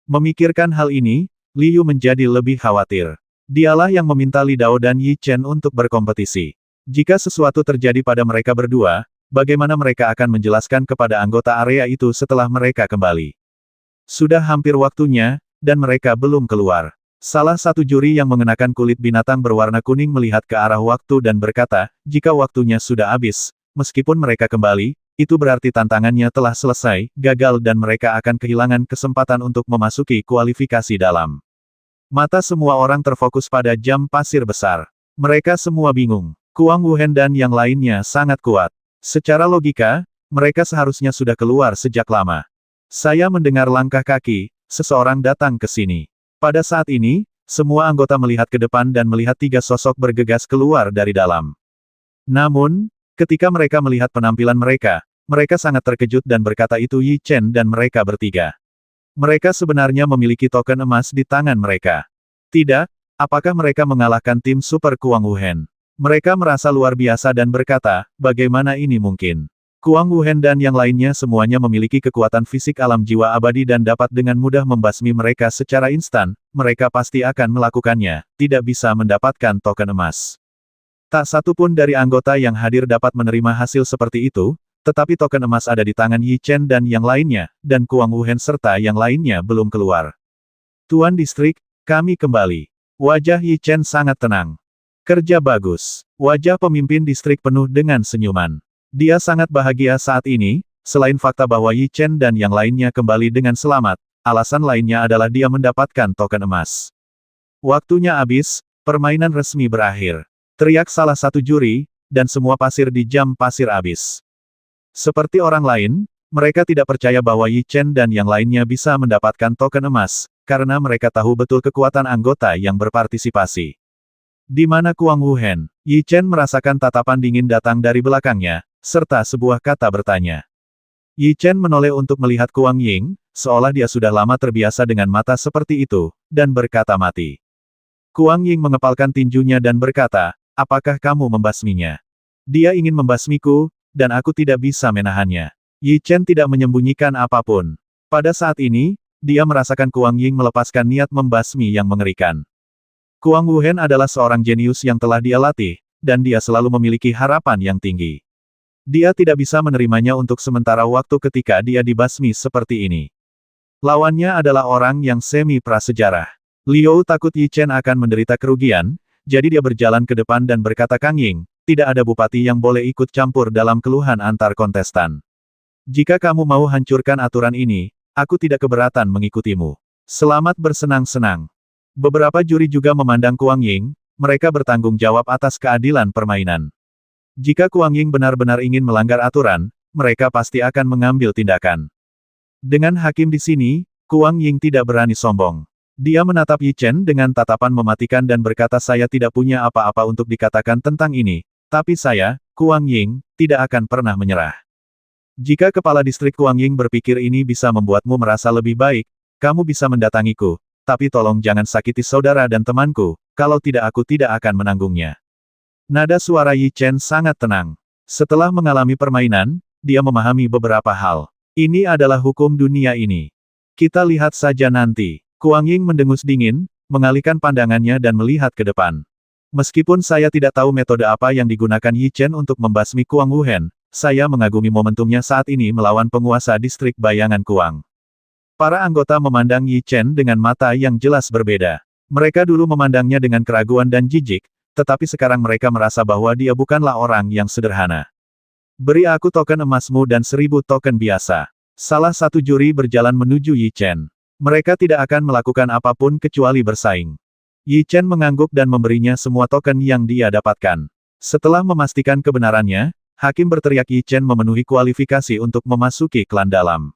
Memikirkan hal ini, Liu menjadi lebih khawatir. Dialah yang meminta Li Dao dan Yi Chen untuk berkompetisi. Jika sesuatu terjadi pada mereka berdua, bagaimana mereka akan menjelaskan kepada anggota area itu setelah mereka kembali? Sudah hampir waktunya, dan mereka belum keluar. Salah satu juri yang mengenakan kulit binatang berwarna kuning melihat ke arah waktu dan berkata, jika waktunya sudah habis, meskipun mereka kembali, itu berarti tantangannya telah selesai, gagal dan mereka akan kehilangan kesempatan untuk memasuki kualifikasi dalam. Mata semua orang terfokus pada jam pasir besar. Mereka semua bingung. Kuang Wuhen dan yang lainnya sangat kuat. Secara logika, mereka seharusnya sudah keluar sejak lama. Saya mendengar langkah kaki, seseorang datang ke sini. Pada saat ini, semua anggota melihat ke depan dan melihat tiga sosok bergegas keluar dari dalam. Namun, ketika mereka melihat penampilan mereka, mereka sangat terkejut dan berkata itu Yi Chen dan mereka bertiga. Mereka sebenarnya memiliki token emas di tangan mereka. Tidak, apakah mereka mengalahkan tim Super Kuang Wuhen? Mereka merasa luar biasa dan berkata, bagaimana ini mungkin? Kuang Wuhen dan yang lainnya semuanya memiliki kekuatan fisik alam jiwa abadi dan dapat dengan mudah membasmi mereka secara instan, mereka pasti akan melakukannya, tidak bisa mendapatkan token emas. Tak satu pun dari anggota yang hadir dapat menerima hasil seperti itu, tetapi token emas ada di tangan Yi Chen dan yang lainnya, dan Kuang Wuhen serta yang lainnya belum keluar. Tuan Distrik, kami kembali. Wajah Yi Chen sangat tenang. Kerja bagus. Wajah pemimpin distrik penuh dengan senyuman. Dia sangat bahagia saat ini, selain fakta bahwa Yi Chen dan yang lainnya kembali dengan selamat, alasan lainnya adalah dia mendapatkan token emas. Waktunya habis, permainan resmi berakhir. Teriak salah satu juri, dan semua pasir di jam pasir habis. Seperti orang lain, mereka tidak percaya bahwa Yi Chen dan yang lainnya bisa mendapatkan token emas, karena mereka tahu betul kekuatan anggota yang berpartisipasi. Di mana Kuang Wuhen? Yi Chen merasakan tatapan dingin datang dari belakangnya, serta sebuah kata bertanya. Yi Chen menoleh untuk melihat Kuang Ying, seolah dia sudah lama terbiasa dengan mata seperti itu, dan berkata mati. Kuang Ying mengepalkan tinjunya dan berkata, apakah kamu membasminya? Dia ingin membasmiku, dan aku tidak bisa menahannya. Yi Chen tidak menyembunyikan apapun. Pada saat ini, dia merasakan Kuang Ying melepaskan niat membasmi yang mengerikan. Kuang Wuhen adalah seorang jenius yang telah dia latih, dan dia selalu memiliki harapan yang tinggi. Dia tidak bisa menerimanya untuk sementara waktu ketika dia dibasmi seperti ini. Lawannya adalah orang yang semi-prasejarah. Liu takut Yi Chen akan menderita kerugian, jadi dia berjalan ke depan dan berkata Kang Ying, tidak ada bupati yang boleh ikut campur dalam keluhan antar kontestan. Jika kamu mau hancurkan aturan ini, aku tidak keberatan mengikutimu. Selamat bersenang-senang. Beberapa juri juga memandang Kuang Ying, mereka bertanggung jawab atas keadilan permainan. Jika Kuang Ying benar-benar ingin melanggar aturan, mereka pasti akan mengambil tindakan. Dengan hakim di sini, Kuang Ying tidak berani sombong. Dia menatap Yi Chen dengan tatapan mematikan dan berkata saya tidak punya apa-apa untuk dikatakan tentang ini, tapi saya, Kuang Ying, tidak akan pernah menyerah. Jika kepala distrik Kuang Ying berpikir ini bisa membuatmu merasa lebih baik, kamu bisa mendatangiku, tapi tolong jangan sakiti saudara dan temanku, kalau tidak aku tidak akan menanggungnya. Nada suara Yi Chen sangat tenang. Setelah mengalami permainan, dia memahami beberapa hal. Ini adalah hukum dunia ini. Kita lihat saja nanti. Kuang Ying mendengus dingin, mengalihkan pandangannya dan melihat ke depan. Meskipun saya tidak tahu metode apa yang digunakan Yi Chen untuk membasmi Kuang Wuhen, saya mengagumi momentumnya saat ini melawan penguasa distrik bayangan Kuang. Para anggota memandang Yi Chen dengan mata yang jelas berbeda. Mereka dulu memandangnya dengan keraguan dan jijik, tetapi sekarang mereka merasa bahwa dia bukanlah orang yang sederhana. Beri aku token emasmu dan 1000 token biasa. Salah satu juri berjalan menuju Yi Chen. Mereka tidak akan melakukan apapun kecuali bersaing. Yi Chen mengangguk dan memberinya semua token yang dia dapatkan. Setelah memastikan kebenarannya, hakim berteriak Yi Chen memenuhi kualifikasi untuk memasuki klan dalam.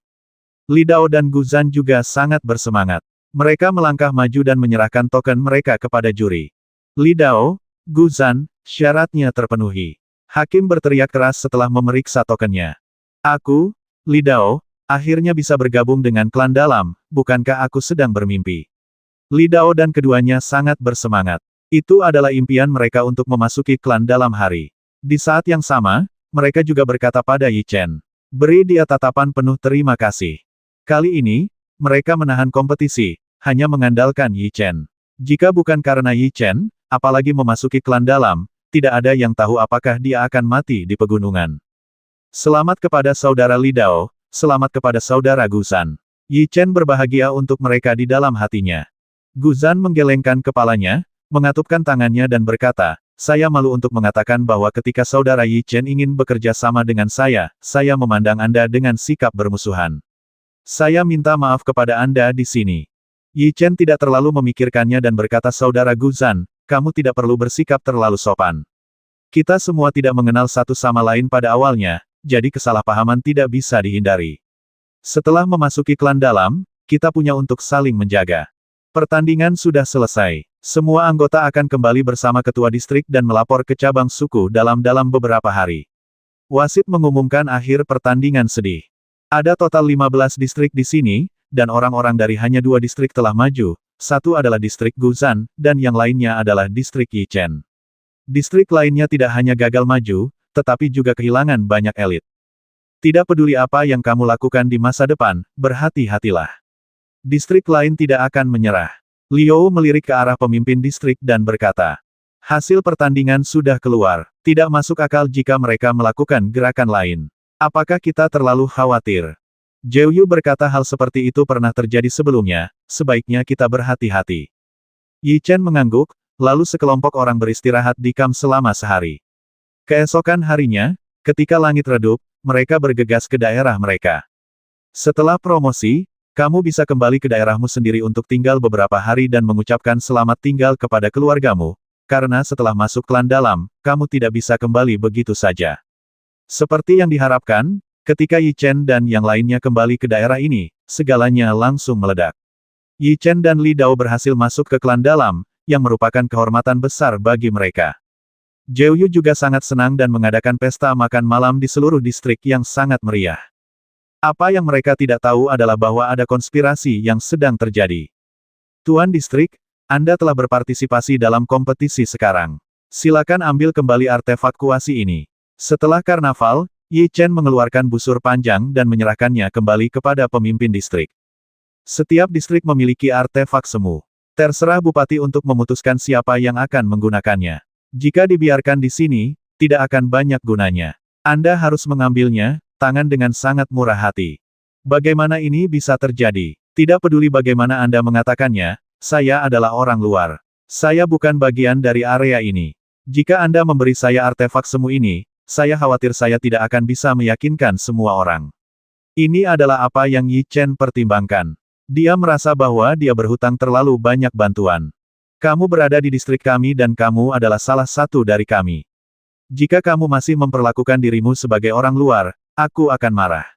Li Dao dan Gu Zhan juga sangat bersemangat. Mereka melangkah maju dan menyerahkan token mereka kepada juri. Li Dao, Gu Zhan, syaratnya terpenuhi. Hakim berteriak keras setelah memeriksa tokennya. Aku, Li Dao, akhirnya bisa bergabung dengan klan dalam, bukankah aku sedang bermimpi? Li Dao dan keduanya sangat bersemangat. Itu adalah impian mereka untuk memasuki klan dalam hari. Di saat yang sama, mereka juga berkata pada Yi Chen. Beri dia tatapan penuh terima kasih. Kali ini, mereka menahan kompetisi, hanya mengandalkan Yi Chen. Jika bukan karena Yi Chen, apalagi memasuki klan dalam, tidak ada yang tahu apakah dia akan mati di pegunungan. Selamat kepada saudara Li Dao, selamat kepada saudara Guzan. Yi Chen berbahagia untuk mereka di dalam hatinya. Guzan menggelengkan kepalanya, mengatupkan tangannya dan berkata, saya malu untuk mengatakan bahwa ketika saudara Yi Chen ingin bekerja sama dengan saya memandang Anda dengan sikap bermusuhan. Saya minta maaf kepada Anda di sini. Yi Chen tidak terlalu memikirkannya dan berkata, saudara Guzan, kamu tidak perlu bersikap terlalu sopan. Kita semua tidak mengenal satu sama lain pada awalnya, jadi kesalahpahaman tidak bisa dihindari. Setelah memasuki klan dalam, kita punya untuk saling menjaga. Pertandingan sudah selesai. Semua anggota akan kembali bersama ketua distrik dan melapor ke cabang suku dalam beberapa hari. Wasit mengumumkan akhir pertandingan sedih. Ada total 15 distrik di sini, dan orang-orang dari hanya 2 distrik telah maju, satu adalah distrik Guzan, dan yang lainnya adalah distrik Yi Chen. Distrik lainnya tidak hanya gagal maju, tetapi juga kehilangan banyak elit. Tidak peduli apa yang kamu lakukan di masa depan, berhati-hatilah. Distrik lain tidak akan menyerah. Liu melirik ke arah pemimpin distrik dan berkata, hasil pertandingan sudah keluar, tidak masuk akal jika mereka melakukan gerakan lain. Apakah kita terlalu khawatir? Zhou Yu berkata hal seperti itu pernah terjadi sebelumnya, sebaiknya kita berhati-hati. Yi Chen mengangguk, lalu sekelompok orang beristirahat di kamp selama sehari. Keesokan harinya, ketika langit redup, mereka bergegas ke daerah mereka. Setelah promosi, kamu bisa kembali ke daerahmu sendiri untuk tinggal beberapa hari dan mengucapkan selamat tinggal kepada keluargamu, karena setelah masuk klan dalam, kamu tidak bisa kembali begitu saja. Seperti yang diharapkan, ketika Yi Chen dan yang lainnya kembali ke daerah ini, segalanya langsung meledak. Yi Chen dan Li Dao berhasil masuk ke klan dalam, yang merupakan kehormatan besar bagi mereka. Zhou Yu juga sangat senang dan mengadakan pesta makan malam di seluruh distrik yang sangat meriah. Apa yang mereka tidak tahu adalah bahwa ada konspirasi yang sedang terjadi. Tuan Distrik, Anda telah berpartisipasi dalam kompetisi sekarang. Silakan ambil kembali artefak kuasi ini. Setelah karnaval, Yi Chen mengeluarkan busur panjang dan menyerahkannya kembali kepada pemimpin distrik. Setiap distrik memiliki artefak semu. Terserah bupati untuk memutuskan siapa yang akan menggunakannya. Jika dibiarkan di sini, tidak akan banyak gunanya. Anda harus mengambilnya, tangan dengan sangat murah hati. Bagaimana ini bisa terjadi? Tidak peduli bagaimana Anda mengatakannya, saya adalah orang luar. Saya bukan bagian dari area ini. Jika Anda memberi saya artefak semu ini, saya khawatir saya tidak akan bisa meyakinkan semua orang. Ini adalah apa yang Yi Chen pertimbangkan. Dia merasa bahwa dia berhutang terlalu banyak bantuan. Kamu berada di distrik kami dan kamu adalah salah satu dari kami. Jika kamu masih memperlakukan dirimu sebagai orang luar, aku akan marah.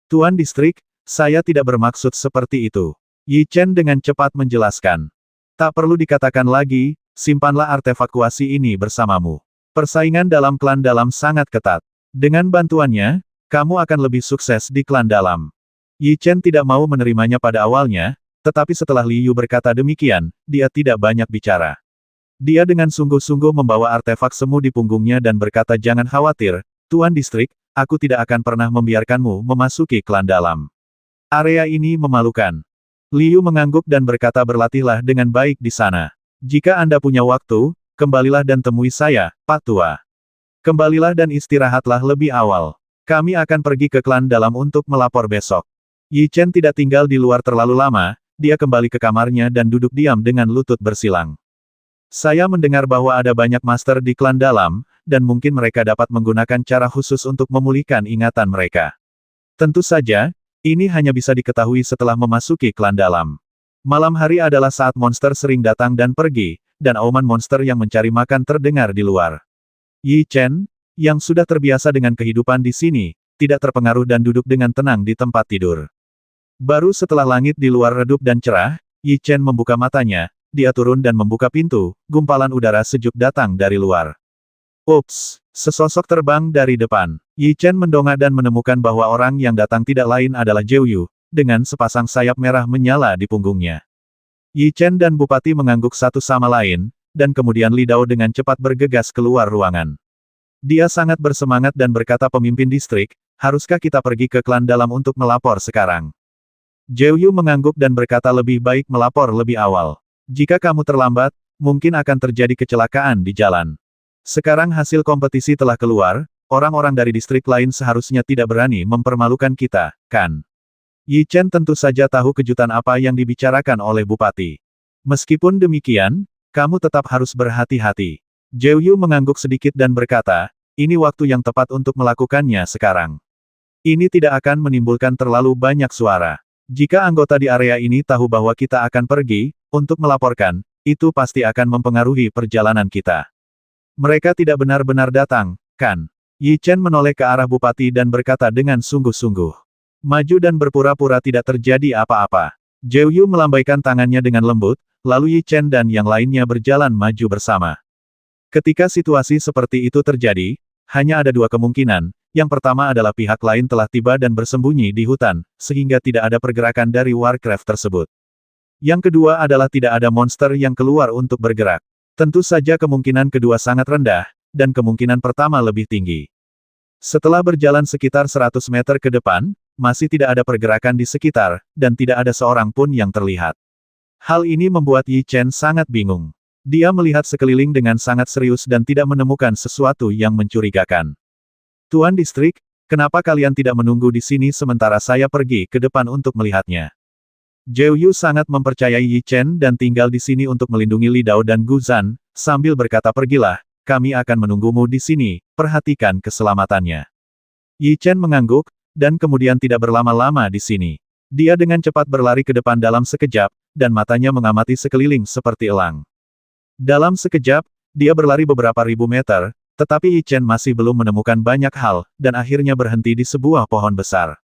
Tuan Distrik, saya tidak bermaksud seperti itu. Yi Chen dengan cepat menjelaskan. Tak perlu dikatakan lagi, simpanlah artefak kuasi ini bersamamu. Persaingan dalam klan dalam sangat ketat. Dengan bantuannya, kamu akan lebih sukses di klan dalam. Yi Chen tidak mau menerimanya pada awalnya, tetapi setelah Li Yu berkata demikian, dia tidak banyak bicara. Dia dengan sungguh-sungguh membawa artefak semu di punggungnya dan berkata, jangan khawatir, Tuan Distrik, aku tidak akan pernah membiarkanmu memasuki klan dalam. Area ini memalukan. Li Yu mengangguk dan berkata, berlatihlah dengan baik di sana. Jika Anda punya waktu, kembalilah dan temui saya, Pak Tua. Kembalilah dan istirahatlah lebih awal. Kami akan pergi ke klan dalam untuk melapor besok. Yi Chen tidak tinggal di luar terlalu lama, dia kembali ke kamarnya dan duduk diam dengan lutut bersilang. Saya mendengar bahwa ada banyak master di klan dalam, dan mungkin mereka dapat menggunakan cara khusus untuk memulihkan ingatan mereka. Tentu saja, ini hanya bisa diketahui setelah memasuki klan dalam. Malam hari adalah saat monster sering datang dan pergi, dan auman monster yang mencari makan terdengar di luar. Yi Chen, yang sudah terbiasa dengan kehidupan di sini, tidak terpengaruh dan duduk dengan tenang di tempat tidur. Baru setelah langit di luar redup dan cerah, Yi Chen membuka matanya, dia turun dan membuka pintu, gumpalan udara sejuk datang dari luar. Ups, sesosok terbang dari depan. Yi Chen mendongak dan menemukan bahwa orang yang datang tidak lain adalah Zhou Yu, dengan sepasang sayap merah menyala di punggungnya. Yi Chen dan Bupati mengangguk satu sama lain, dan kemudian Li Dao dengan cepat bergegas keluar ruangan. Dia sangat bersemangat dan berkata, pemimpin distrik, haruskah kita pergi ke klan dalam untuk melapor sekarang? Zhou Yu mengangguk dan berkata lebih baik melapor lebih awal. Jika kamu terlambat, mungkin akan terjadi kecelakaan di jalan. Sekarang hasil kompetisi telah keluar, orang-orang dari distrik lain seharusnya tidak berani mempermalukan kita, kan? Yi Chen tentu saja tahu kejutan apa yang dibicarakan oleh Bupati. Meskipun demikian, kamu tetap harus berhati-hati. Zhou Yu mengangguk sedikit dan berkata, ini waktu yang tepat untuk melakukannya sekarang. Ini tidak akan menimbulkan terlalu banyak suara. Jika anggota di area ini tahu bahwa kita akan pergi, untuk melaporkan, itu pasti akan mempengaruhi perjalanan kita. Mereka tidak benar-benar datang, kan? Yi Chen menoleh ke arah Bupati dan berkata dengan sungguh-sungguh. Maju dan berpura-pura tidak terjadi apa-apa. Zhou Yu melambaikan tangannya dengan lembut, lalu Yi Chen dan yang lainnya berjalan maju bersama. Ketika situasi seperti itu terjadi, hanya ada dua kemungkinan. Yang pertama adalah pihak lain telah tiba dan bersembunyi di hutan, sehingga tidak ada pergerakan dari Warcraft tersebut. Yang kedua adalah tidak ada monster yang keluar untuk bergerak. Tentu saja kemungkinan kedua sangat rendah, dan kemungkinan pertama lebih tinggi. Setelah berjalan sekitar 100 meter ke depan, masih tidak ada pergerakan di sekitar, dan tidak ada seorang pun yang terlihat. Hal ini membuat Yi Chen sangat bingung. Dia melihat sekeliling dengan sangat serius dan tidak menemukan sesuatu yang mencurigakan. Tuan Distrik, kenapa kalian tidak menunggu di sini sementara saya pergi ke depan untuk melihatnya? Zhou Yu sangat mempercayai Yi Chen dan tinggal di sini untuk melindungi Li Dao dan Gu Zhan, sambil berkata pergilah, kami akan menunggumu di sini, perhatikan keselamatannya. Yi Chen mengangguk, dan kemudian tidak berlama-lama di sini. Dia dengan cepat berlari ke depan dalam sekejap, dan matanya mengamati sekeliling seperti elang. Dalam sekejap, dia berlari beberapa ribu meter, tetapi Yi Chen masih belum menemukan banyak hal, dan akhirnya berhenti di sebuah pohon besar.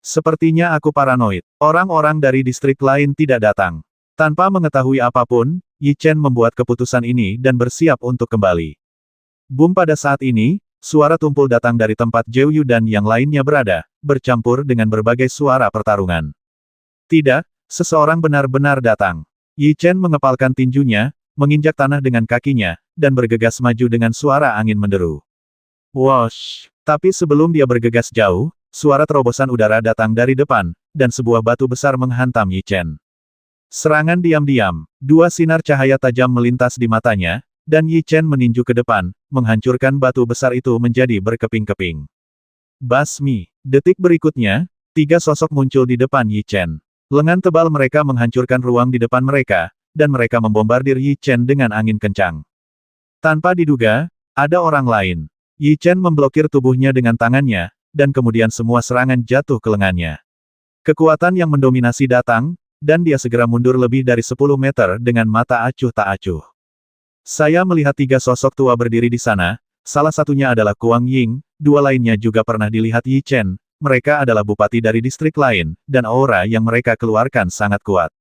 Sepertinya aku paranoid. Orang-orang dari distrik lain tidak datang. Tanpa mengetahui apapun, Yi Chen membuat keputusan ini dan bersiap untuk kembali. Boom pada saat ini, suara tumpul datang dari tempat Zhou Yu dan yang lainnya berada, bercampur dengan berbagai suara pertarungan. Tidak, seseorang benar-benar datang. Yi Chen mengepalkan tinjunya, menginjak tanah dengan kakinya, dan bergegas maju dengan suara angin menderu. Wosh! Tapi sebelum dia bergegas jauh, suara terobosan udara datang dari depan, dan sebuah batu besar menghantam Yi Chen. Serangan diam-diam, dua sinar cahaya tajam melintas di matanya, dan Yi Chen meninju ke depan, menghancurkan batu besar itu menjadi berkeping-keping. Basmi! Detik berikutnya, tiga sosok muncul di depan Yi Chen. Lengan tebal mereka menghancurkan ruang di depan mereka, dan mereka membombardir Yi Chen dengan angin kencang. Tanpa diduga, ada orang lain. Yi Chen memblokir tubuhnya dengan tangannya, dan kemudian semua serangan jatuh ke lengannya. Kekuatan yang mendominasi datang, dan dia segera mundur lebih dari 10 meter dengan mata acuh tak acuh. Saya melihat tiga sosok tua berdiri di sana, salah satunya adalah Kuang Ying, dua lainnya juga pernah dilihat Yi Chen, mereka adalah bupati dari distrik lain, dan aura yang mereka keluarkan sangat kuat.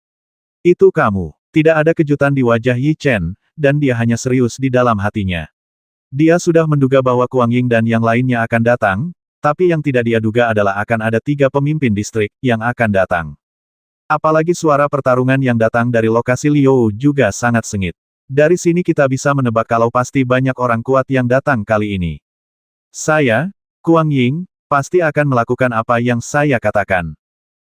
Itu kamu. Tidak ada kejutan di wajah Yi Chen, dan dia hanya serius di dalam hatinya. Dia sudah menduga bahwa Kuang Ying dan yang lainnya akan datang, tapi yang tidak dia duga adalah akan ada tiga pemimpin distrik yang akan datang. Apalagi suara pertarungan yang datang dari lokasi Liu juga sangat sengit. Dari sini kita bisa menebak kalau pasti banyak orang kuat yang datang kali ini. Saya, Kuang Ying, pasti akan melakukan apa yang saya katakan.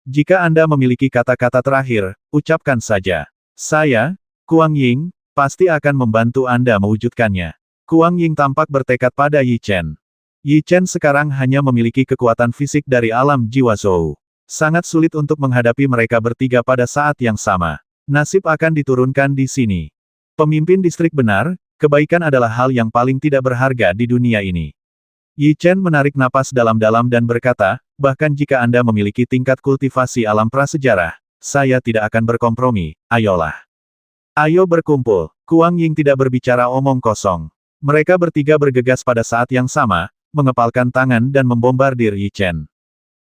Jika Anda memiliki kata-kata terakhir, ucapkan saja. Saya, Kuang Ying, pasti akan membantu Anda mewujudkannya. Kuang Ying tampak bertekad pada Yi Chen. Yi Chen sekarang hanya memiliki kekuatan fisik dari alam jiwa Zhou. Sangat sulit untuk menghadapi mereka bertiga pada saat yang sama. Nasib akan diturunkan di sini. Pemimpin distrik benar, kebaikan adalah hal yang paling tidak berharga di dunia ini. Yi Chen menarik napas dalam-dalam dan berkata, bahkan jika Anda memiliki tingkat kultivasi alam prasejarah, saya tidak akan berkompromi, ayolah. Ayo berkumpul. Kuang Ying tidak berbicara omong kosong. Mereka bertiga bergegas pada saat yang sama, mengepalkan tangan dan membombardir Yi Chen.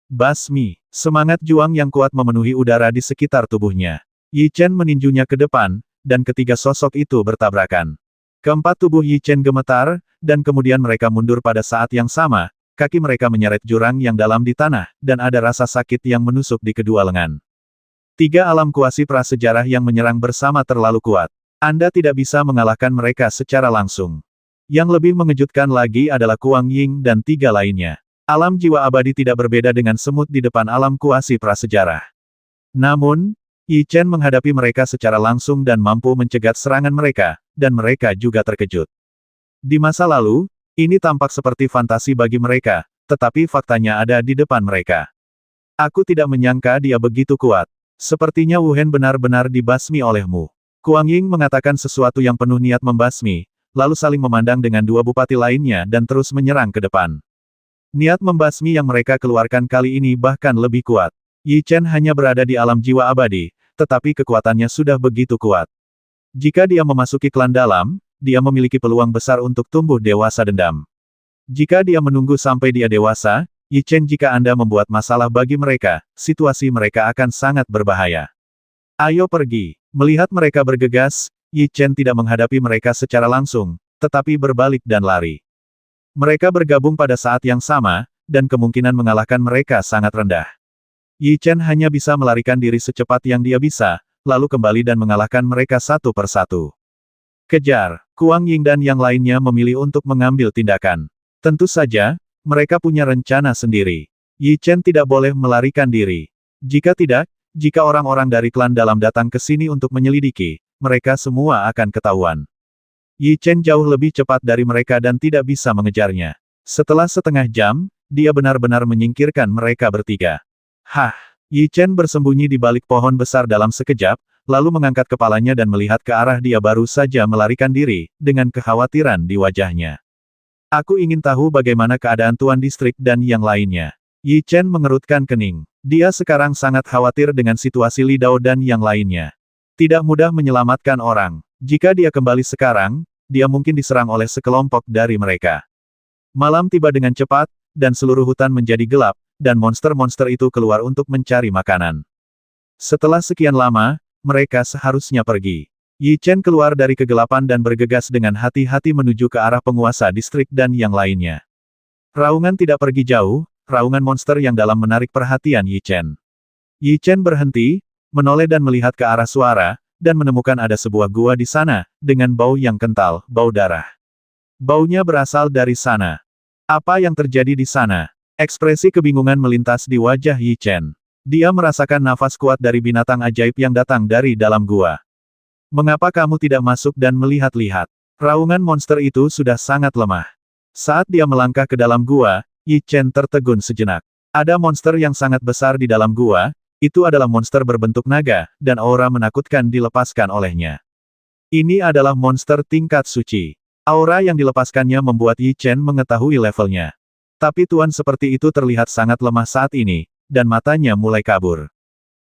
Basmi, semangat juang yang kuat memenuhi udara di sekitar tubuhnya. Yi Chen meninjunya ke depan, dan ketiga sosok itu bertabrakan. Keempat tubuh Yi Chen gemetar, dan kemudian mereka mundur pada saat yang sama, kaki mereka menyeret jurang yang dalam di tanah, dan ada rasa sakit yang menusuk di kedua lengan. Tiga alam kuasi prasejarah yang menyerang bersama terlalu kuat. Anda tidak bisa mengalahkan mereka secara langsung. Yang lebih mengejutkan lagi adalah Kuang Ying dan tiga lainnya. Alam jiwa abadi tidak berbeda dengan semut di depan alam kuasi prasejarah. Namun, Yi Chen menghadapi mereka secara langsung dan mampu mencegat serangan mereka, dan mereka juga terkejut. Di masa lalu, ini tampak seperti fantasi bagi mereka, tetapi faktanya ada di depan mereka. Aku tidak menyangka dia begitu kuat. Sepertinya Wu Hen benar-benar dibasmi olehmu. Kuang Ying mengatakan sesuatu yang penuh niat membasmi, lalu saling memandang dengan dua bupati lainnya dan terus menyerang ke depan. Niat membasmi yang mereka keluarkan kali ini bahkan lebih kuat. Yi Chen hanya berada di alam jiwa abadi, tetapi kekuatannya sudah begitu kuat. Jika dia memasuki klan dalam, dia memiliki peluang besar untuk tumbuh dewasa dendam. Jika dia menunggu sampai dia dewasa, Yi Chen jika Anda membuat masalah bagi mereka, situasi mereka akan sangat berbahaya. Ayo pergi. Melihat mereka bergegas, Yi Chen tidak menghadapi mereka secara langsung, tetapi berbalik dan lari. Mereka bergabung pada saat yang sama, dan kemungkinan mengalahkan mereka sangat rendah. Yi Chen hanya bisa melarikan diri secepat yang dia bisa, lalu kembali dan mengalahkan mereka satu persatu. Kejar. Kuang Ying dan yang lainnya memilih untuk mengambil tindakan. Tentu saja, mereka punya rencana sendiri. Yi Chen tidak boleh melarikan diri. Jika tidak, jika orang-orang dari klan dalam datang ke sini untuk menyelidiki, mereka semua akan ketahuan. Yi Chen jauh lebih cepat dari mereka dan tidak bisa mengejarnya. Setelah setengah jam, dia benar-benar menyingkirkan mereka bertiga. Hah! Yi Chen bersembunyi di balik pohon besar dalam sekejap, lalu mengangkat kepalanya dan melihat ke arah dia baru saja melarikan diri, dengan kekhawatiran di wajahnya. Aku ingin tahu bagaimana keadaan Tuan Distrik dan yang lainnya. Yi Chen mengerutkan kening. Dia sekarang sangat khawatir dengan situasi Li Dao dan yang lainnya. Tidak mudah menyelamatkan orang. Jika dia kembali sekarang, dia mungkin diserang oleh sekelompok dari mereka. Malam tiba dengan cepat, dan seluruh hutan menjadi gelap, dan monster-monster itu keluar untuk mencari makanan. Setelah sekian lama, mereka seharusnya pergi. Yi Chen keluar dari kegelapan dan bergegas dengan hati-hati menuju ke arah penguasa distrik dan yang lainnya. Raungan tidak pergi jauh, raungan monster yang dalam menarik perhatian Yi Chen. Yi Chen berhenti, menoleh dan melihat ke arah suara, dan menemukan ada sebuah gua di sana, dengan bau yang kental, bau darah. Baunya berasal dari sana. Apa yang terjadi di sana? Ekspresi kebingungan melintas di wajah Yi Chen. Dia merasakan nafas kuat dari binatang ajaib yang datang dari dalam gua. Mengapa kamu tidak masuk dan melihat-lihat? Raungan monster itu sudah sangat lemah. Saat dia melangkah ke dalam gua, Yi Chen tertegun sejenak. Ada monster yang sangat besar di dalam gua, itu adalah monster berbentuk naga, dan aura menakutkan dilepaskan olehnya. Ini adalah monster tingkat suci. Aura yang dilepaskannya membuat Yi Chen mengetahui levelnya. Tapi tuan seperti itu terlihat sangat lemah saat ini, dan matanya mulai kabur.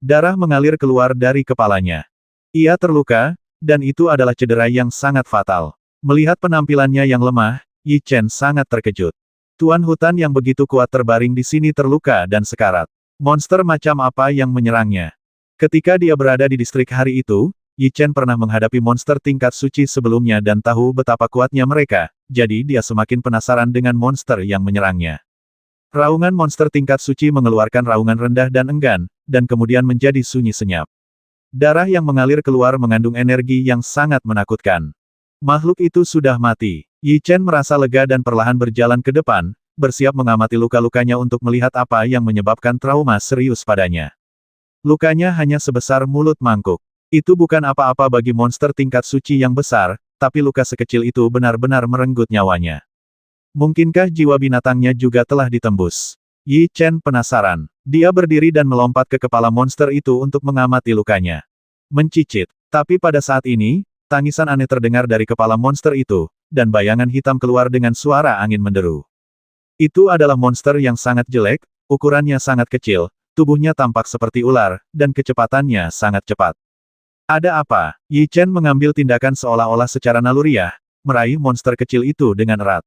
Darah mengalir keluar dari kepalanya. Ia terluka, dan itu adalah cedera yang sangat fatal. Melihat penampilannya yang lemah, Yi Chen sangat terkejut. Tuan hutan yang begitu kuat terbaring di sini terluka dan sekarat. Monster macam apa yang menyerangnya? Ketika dia berada di distrik hari itu, Yi Chen pernah menghadapi monster tingkat suci sebelumnya dan tahu betapa kuatnya mereka, jadi dia semakin penasaran dengan monster yang menyerangnya. Raungan monster tingkat suci mengeluarkan raungan rendah dan enggan, dan kemudian menjadi sunyi senyap. Darah yang mengalir keluar mengandung energi yang sangat menakutkan. Makhluk itu sudah mati. Yi Chen merasa lega dan perlahan berjalan ke depan, bersiap mengamati luka-lukanya untuk melihat apa yang menyebabkan trauma serius padanya. Lukanya hanya sebesar mulut mangkuk. Itu bukan apa-apa bagi monster tingkat suci yang besar, tapi luka sekecil itu benar-benar merenggut nyawanya. Mungkinkah jiwa binatangnya juga telah ditembus? Yi Chen penasaran. Dia berdiri dan melompat ke kepala monster itu untuk mengamati lukanya. Mencicit. Tapi pada saat ini, tangisan aneh terdengar dari kepala monster itu, dan bayangan hitam keluar dengan suara angin menderu. Itu adalah monster yang sangat jelek, ukurannya sangat kecil, tubuhnya tampak seperti ular, dan kecepatannya sangat cepat. Ada apa? Yi Chen mengambil tindakan seolah-olah secara naluriah, meraih monster kecil itu dengan erat.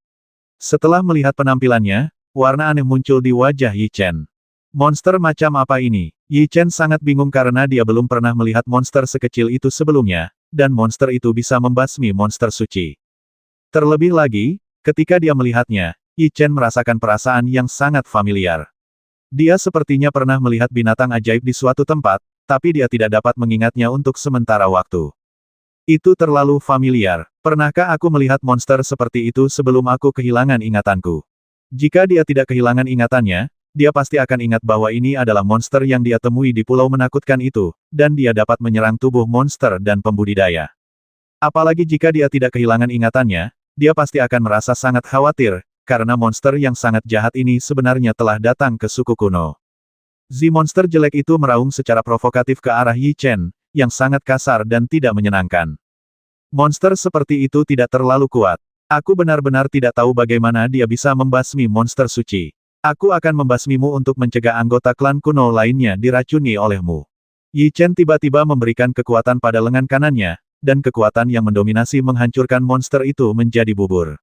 Setelah melihat penampilannya, warna aneh muncul di wajah Yi Chen. Monster macam apa ini? Yi Chen sangat bingung karena dia belum pernah melihat monster sekecil itu sebelumnya, dan monster itu bisa membasmi monster suci. Terlebih lagi, ketika dia melihatnya, Yi Chen merasakan perasaan yang sangat familiar. Dia sepertinya pernah melihat binatang ajaib di suatu tempat, tapi dia tidak dapat mengingatnya untuk sementara waktu. Itu terlalu familiar. Pernahkah aku melihat monster seperti itu sebelum aku kehilangan ingatanku? Jika dia tidak kehilangan ingatannya, dia pasti akan ingat bahwa ini adalah monster yang dia temui di pulau menakutkan itu, dan dia dapat menyerang tubuh monster dan pembudidaya. Apalagi jika dia tidak kehilangan ingatannya, dia pasti akan merasa sangat khawatir, karena monster yang sangat jahat ini sebenarnya telah datang ke suku kuno. Monster jelek itu meraung secara provokatif ke arah Yi Chen, yang sangat kasar dan tidak menyenangkan. Monster seperti itu tidak terlalu kuat. Aku benar-benar tidak tahu bagaimana dia bisa membasmi monster suci. Aku akan membasmimu untuk mencegah anggota klan kuno lainnya diracuni olehmu. Yi Chen tiba-tiba memberikan kekuatan pada lengan kanannya, dan kekuatan yang mendominasi menghancurkan monster itu menjadi bubur.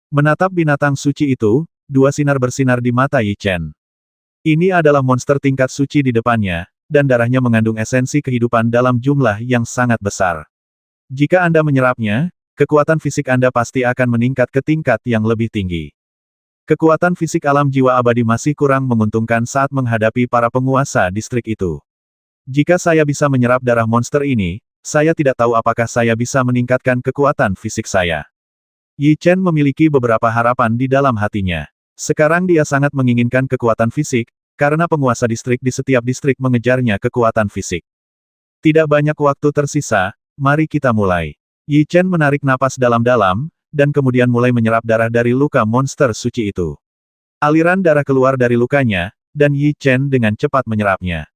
Menatap binatang suci itu, dua sinar bersinar di mata Yi Chen. Ini adalah monster tingkat suci di depannya, dan darahnya mengandung esensi kehidupan dalam jumlah yang sangat besar. Jika Anda menyerapnya, kekuatan fisik Anda pasti akan meningkat ke tingkat yang lebih tinggi. Kekuatan fisik alam jiwa abadi masih kurang menguntungkan saat menghadapi para penguasa distrik itu. Jika saya bisa menyerap darah monster ini, saya tidak tahu apakah saya bisa meningkatkan kekuatan fisik saya. Yi Chen memiliki beberapa harapan di dalam hatinya. Sekarang dia sangat menginginkan kekuatan fisik, karena penguasa distrik di setiap distrik mengejarnya kekuatan fisik. Tidak banyak waktu tersisa, mari kita mulai. Yi Chen menarik napas dalam-dalam, dan kemudian mulai menyerap darah dari luka monster suci itu. Aliran darah keluar dari lukanya, dan Yi Chen dengan cepat menyerapnya.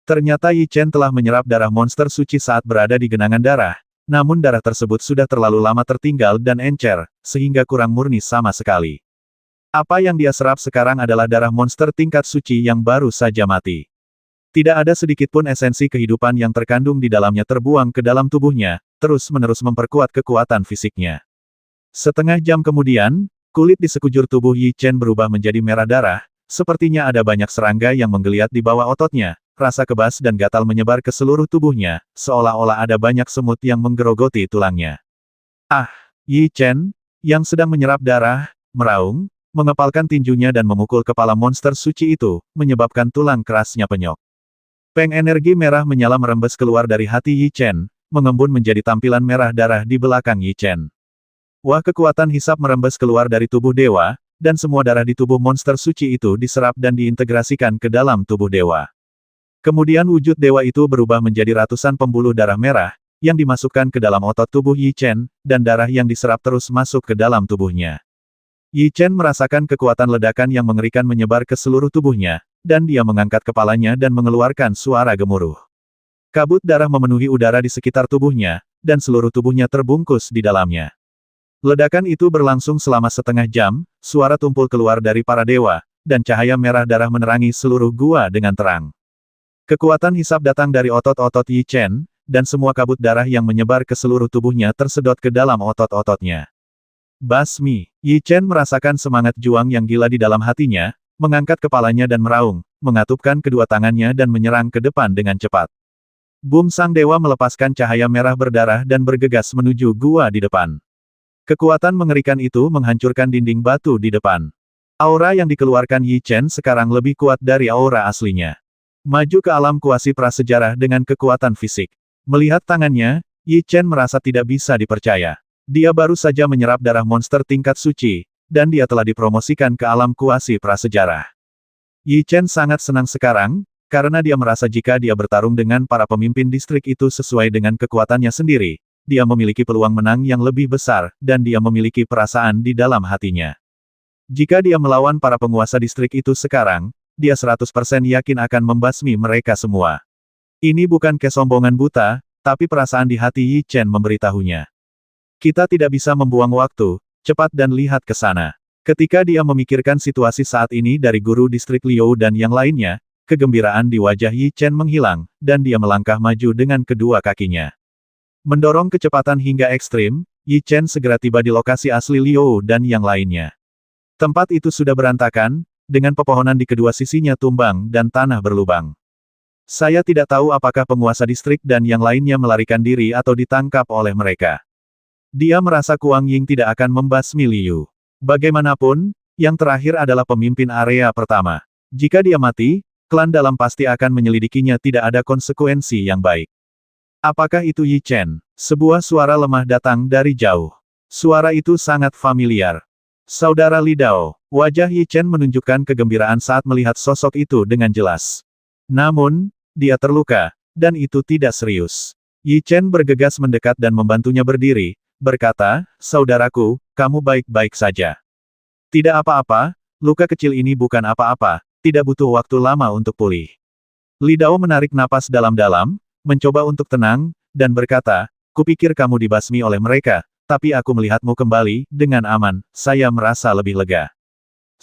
Ternyata Yi Chen telah menyerap darah monster suci saat berada di genangan darah, namun darah tersebut sudah terlalu lama tertinggal dan encer, sehingga kurang murni sama sekali. Apa yang dia serap sekarang adalah darah monster tingkat suci yang baru saja mati. Tidak ada sedikitpun esensi kehidupan yang terkandung di dalamnya terbuang ke dalam tubuhnya, terus-menerus memperkuat kekuatan fisiknya. Setengah jam kemudian, kulit di sekujur tubuh Yi Chen berubah menjadi merah darah, sepertinya ada banyak serangga yang menggeliat di bawah ototnya, rasa kebas dan gatal menyebar ke seluruh tubuhnya, seolah-olah ada banyak semut yang menggerogoti tulangnya. Ah! Yi Chen, yang sedang menyerap darah, meraung, mengepalkan tinjunya dan memukul kepala monster suci itu, menyebabkan tulang kerasnya penyok. Peng energi merah menyala merembes keluar dari hati Yi Chen, mengembun menjadi tampilan merah darah di belakang Yi Chen. Wah, kekuatan hisap merembes keluar dari tubuh dewa, dan semua darah di tubuh monster suci itu diserap dan diintegrasikan ke dalam tubuh dewa. Kemudian wujud dewa itu berubah menjadi ratusan pembuluh darah merah, yang dimasukkan ke dalam otot tubuh Yi Chen, dan darah yang diserap terus masuk ke dalam tubuhnya. Yi Chen merasakan kekuatan ledakan yang mengerikan menyebar ke seluruh tubuhnya, dan dia mengangkat kepalanya dan mengeluarkan suara gemuruh. Kabut darah memenuhi udara di sekitar tubuhnya, dan seluruh tubuhnya terbungkus di dalamnya. Ledakan itu berlangsung selama setengah jam, suara tumpul keluar dari para dewa, dan cahaya merah darah menerangi seluruh gua dengan terang. Kekuatan hisap datang dari otot-otot Yi Chen, dan semua kabut darah yang menyebar ke seluruh tubuhnya tersedot ke dalam otot-ototnya. Basmi, Yi Chen merasakan semangat juang yang gila di dalam hatinya, mengangkat kepalanya dan meraung, mengatupkan kedua tangannya dan menyerang ke depan dengan cepat. Boom, sang dewa melepaskan cahaya merah berdarah dan bergegas menuju gua di depan. Kekuatan mengerikan itu menghancurkan dinding batu di depan. Aura yang dikeluarkan Yi Chen sekarang lebih kuat dari aura aslinya. Maju ke alam kuasi prasejarah dengan kekuatan fisik. Melihat tangannya, Yi Chen merasa tidak bisa dipercaya. Dia baru saja menyerap darah monster tingkat suci, dan dia telah dipromosikan ke alam kuasi prasejarah. Yi Chen sangat senang sekarang, karena dia merasa jika dia bertarung dengan para pemimpin distrik itu sesuai dengan kekuatannya sendiri, dia memiliki peluang menang yang lebih besar, dan dia memiliki perasaan di dalam hatinya. Jika dia melawan para penguasa distrik itu sekarang, dia 100% yakin akan membasmi mereka semua. Ini bukan kesombongan buta, tapi perasaan di hati Yi Chen memberitahunya. Kita tidak bisa membuang waktu, cepat dan lihat ke sana. Ketika dia memikirkan situasi saat ini dari guru distrik Liu dan yang lainnya, kegembiraan di wajah Yi Chen menghilang, dan dia melangkah maju dengan kedua kakinya. Mendorong kecepatan hingga ekstrim, Yi Chen segera tiba di lokasi asli Liu dan yang lainnya. Tempat itu sudah berantakan, dengan pepohonan di kedua sisinya tumbang dan tanah berlubang. Saya tidak tahu apakah penguasa distrik dan yang lainnya melarikan diri atau ditangkap oleh mereka. Dia merasa Kuang Ying tidak akan membasmi Liu. Bagaimanapun, yang terakhir adalah pemimpin area pertama. Jika dia mati, klan dalam pasti akan menyelidikinya, tidak ada konsekuensi yang baik. Apakah itu Yi Chen? Sebuah suara lemah datang dari jauh. Suara itu sangat familiar. Saudara Li Dao, Wajah Yi Chen menunjukkan kegembiraan saat melihat sosok itu dengan jelas. Namun, dia terluka, dan itu tidak serius. Yi Chen bergegas mendekat dan membantunya berdiri, berkata, "Saudaraku, kamu baik-baik saja." "Tidak apa-apa, luka kecil ini bukan apa-apa, tidak butuh waktu lama untuk pulih." Li Dao menarik napas dalam-dalam, mencoba untuk tenang, dan berkata, "Kupikir kamu dibasmi oleh mereka, tapi aku melihatmu kembali, dengan aman, saya merasa lebih lega."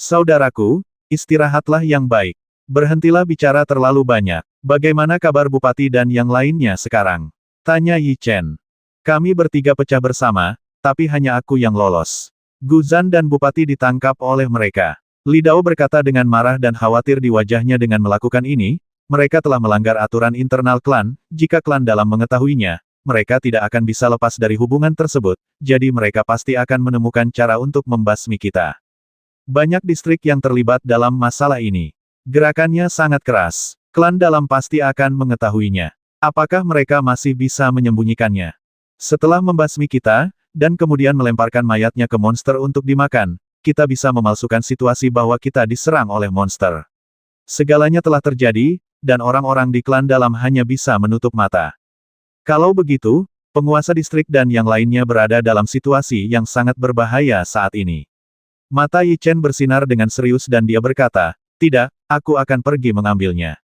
"Saudaraku, istirahatlah yang baik. Berhentilah bicara terlalu banyak. Bagaimana kabar Bupati dan yang lainnya sekarang?" tanya Yi Chen. "Kami bertiga pecah bersama, tapi hanya aku yang lolos. Guzan dan Bupati ditangkap oleh mereka." Li Dao berkata dengan marah dan khawatir di wajahnya. Dengan melakukan ini, mereka telah melanggar aturan internal klan. Jika klan dalam mengetahuinya, mereka tidak akan bisa lepas dari hubungan tersebut, jadi mereka pasti akan menemukan cara untuk membasmi kita. Banyak distrik yang terlibat dalam masalah ini. Gerakannya sangat keras. Klan dalam pasti akan mengetahuinya. Apakah mereka masih bisa menyembunyikannya? Setelah membasmi kita, dan kemudian melemparkan mayatnya ke monster untuk dimakan, kita bisa memalsukan situasi bahwa kita diserang oleh monster. Segalanya telah terjadi, dan orang-orang di klan dalam hanya bisa menutup mata. Kalau begitu, penguasa distrik dan yang lainnya berada dalam situasi yang sangat berbahaya saat ini. Mata Yi Chen bersinar dengan serius dan dia berkata, "Tidak, aku akan pergi mengambilnya.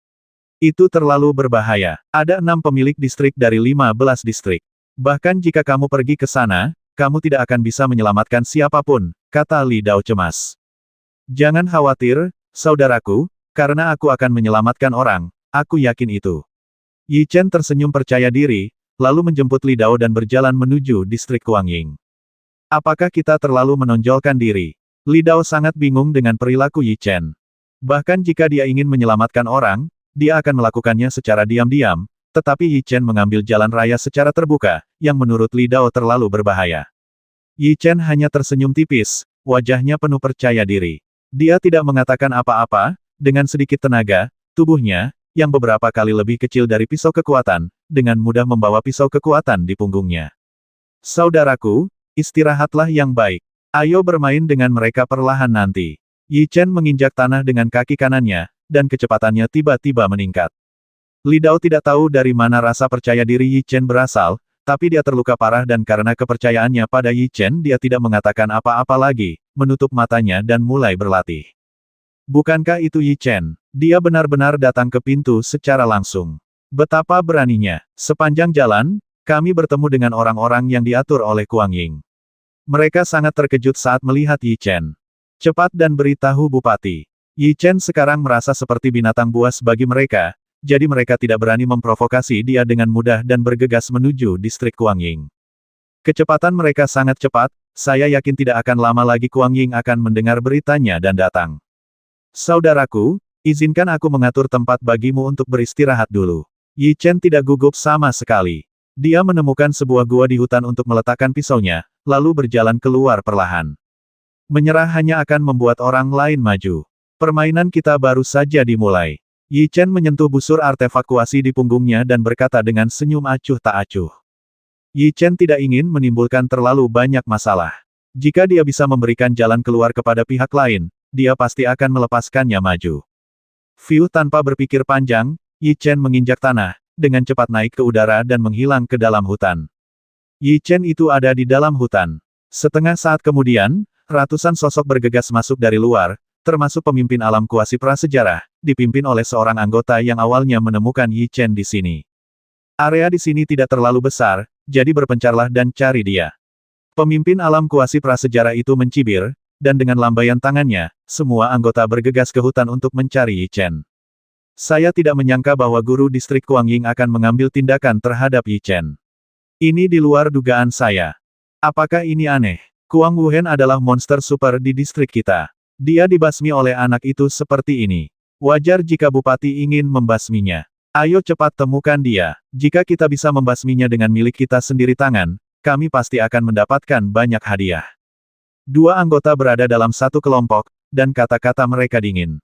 Itu terlalu berbahaya. Ada 6 pemilik distrik dari 15 distrik. Bahkan jika kamu pergi ke sana, kamu tidak akan bisa menyelamatkan siapapun," kata Li Dao cemas. "Jangan khawatir, saudaraku, karena aku akan menyelamatkan orang, aku yakin itu." Yi Chen tersenyum percaya diri, lalu menjemput Li Dao dan berjalan menuju distrik Kuangying. Apakah kita terlalu menonjolkan diri? Li Dao sangat bingung dengan perilaku Yi Chen. Bahkan jika dia ingin menyelamatkan orang, dia akan melakukannya secara diam-diam, tetapi Yi Chen mengambil jalan raya secara terbuka, yang menurut Li Dao terlalu berbahaya. Yi Chen hanya tersenyum tipis, wajahnya penuh percaya diri. Dia tidak mengatakan apa-apa, dengan sedikit tenaga, tubuhnya, yang beberapa kali lebih kecil dari pisau kekuatan, dengan mudah membawa pisau kekuatan di punggungnya. "Saudaraku, istirahatlah yang baik. Ayo bermain dengan mereka perlahan nanti." Yi Chen menginjak tanah dengan kaki kanannya, dan kecepatannya tiba-tiba meningkat. Li Dao tidak tahu dari mana rasa percaya diri Yi Chen berasal, tapi dia terluka parah dan karena kepercayaannya pada Yi Chen dia tidak mengatakan apa-apa lagi, menutup matanya dan mulai berlatih. Bukankah itu Yi Chen? Dia benar-benar datang ke pintu secara langsung. Betapa beraninya. Sepanjang jalan, kami bertemu dengan orang-orang yang diatur oleh Kuangying. Mereka sangat terkejut saat melihat Yi Chen. Cepat dan beritahu Bupati. Yi Chen sekarang merasa seperti binatang buas bagi mereka, jadi mereka tidak berani memprovokasi dia dengan mudah dan bergegas menuju distrik Kuangying. Kecepatan mereka sangat cepat, saya yakin tidak akan lama lagi Kuangying akan mendengar beritanya dan datang. "Saudaraku, izinkan aku mengatur tempat bagimu untuk beristirahat dulu." Yi Chen tidak gugup sama sekali. Dia menemukan sebuah gua di hutan untuk meletakkan pisaunya, lalu berjalan keluar perlahan. Menyerah hanya akan membuat orang lain maju. "Permainan kita baru saja dimulai." Yi Chen menyentuh busur artefakuasi di punggungnya dan berkata dengan senyum acuh tak acuh. Yi Chen tidak ingin menimbulkan terlalu banyak masalah. Jika dia bisa memberikan jalan keluar kepada pihak lain, dia pasti akan melepaskannya maju. Tanpa berpikir panjang, Yi Chen menginjak tanah, dengan cepat naik ke udara dan menghilang ke dalam hutan. Yi Chen itu ada di dalam hutan. Setengah saat kemudian, ratusan sosok bergegas masuk dari luar, termasuk pemimpin alam kuasi prasejarah, dipimpin oleh seorang anggota yang awalnya menemukan Yi Chen di sini. Area di sini tidak terlalu besar, jadi berpencarlah dan cari dia. Pemimpin alam kuasi prasejarah itu mencibir, dan dengan lambaian tangannya, semua anggota bergegas ke hutan untuk mencari Yi Chen. "Saya tidak menyangka bahwa guru distrik Kuangying akan mengambil tindakan terhadap Yi Chen. Ini di luar dugaan saya. Apakah ini aneh? Kuang Wuhen adalah monster super di distrik kita. Dia dibasmi oleh anak itu seperti ini. Wajar jika Bupati ingin membasminya. Ayo cepat temukan dia. Jika kita bisa membasminya dengan milik kita sendiri tangan, kami pasti akan mendapatkan banyak hadiah." Dua anggota berada dalam satu kelompok, dan kata-kata mereka dingin.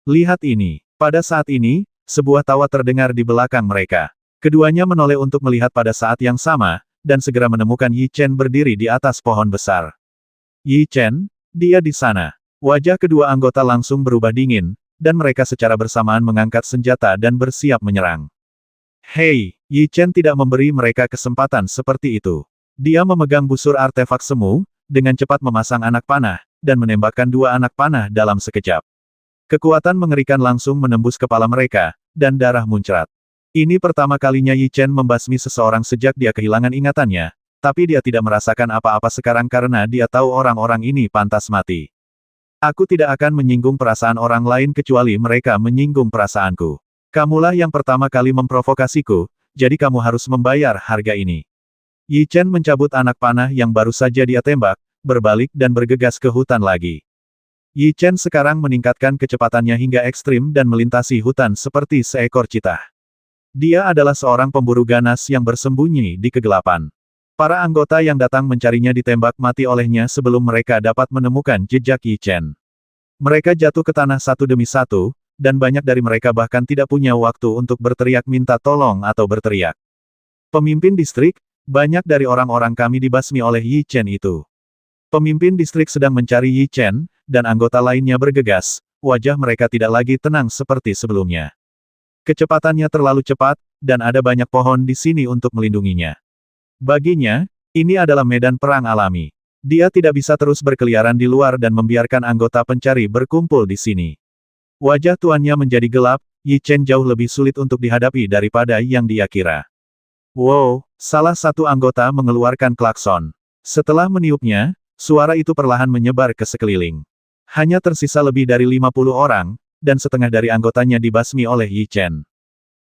"Lihat ini." Pada saat ini, sebuah tawa terdengar di belakang mereka. Keduanya menoleh untuk melihat pada saat yang sama, dan segera menemukan Yi Chen berdiri di atas pohon besar. "Yi Chen, dia di sana." Wajah kedua anggota langsung berubah dingin, dan mereka secara bersamaan mengangkat senjata dan bersiap menyerang. Hei, Yi Chen tidak memberi mereka kesempatan seperti itu. Dia memegang busur artefak semu, dengan cepat memasang anak panah, dan menembakkan dua anak panah dalam sekejap. Kekuatan mengerikan langsung menembus kepala mereka, dan darah muncrat. Ini pertama kalinya Yi Chen membasmi seseorang sejak dia kehilangan ingatannya, tapi dia tidak merasakan apa-apa sekarang karena dia tahu orang-orang ini pantas mati. Aku tidak akan menyinggung perasaan orang lain kecuali mereka menyinggung perasaanku. Kamulah yang pertama kali memprovokasiku, jadi kamu harus membayar harga ini. Yi Chen mencabut anak panah yang baru saja dia tembak, berbalik dan bergegas ke hutan lagi. Yi Chen sekarang meningkatkan kecepatannya hingga ekstrim dan melintasi hutan seperti seekor citah. Dia adalah seorang pemburu ganas yang bersembunyi di kegelapan. Para anggota yang datang mencarinya ditembak mati olehnya sebelum mereka dapat menemukan jejak Yi Chen. Mereka jatuh ke tanah satu demi satu, dan banyak dari mereka bahkan tidak punya waktu untuk berteriak minta tolong atau berteriak. Pemimpin distrik, banyak dari orang-orang kami dibasmi oleh Yi Chen itu. Pemimpin distrik sedang mencari Yi Chen, dan anggota lainnya bergegas, wajah mereka tidak lagi tenang seperti sebelumnya. Kecepatannya terlalu cepat, dan ada banyak pohon di sini untuk melindunginya. Baginya, ini adalah medan perang alami. Dia tidak bisa terus berkeliaran di luar dan membiarkan anggota pencari berkumpul di sini. Wajah tuannya menjadi gelap, Yi Chen jauh lebih sulit untuk dihadapi daripada yang dia kira. Wow, salah satu anggota mengeluarkan klakson. Setelah meniupnya, suara itu perlahan menyebar ke sekeliling. Hanya tersisa lebih dari 50 orang, dan setengah dari anggotanya dibasmi oleh Yi Chen.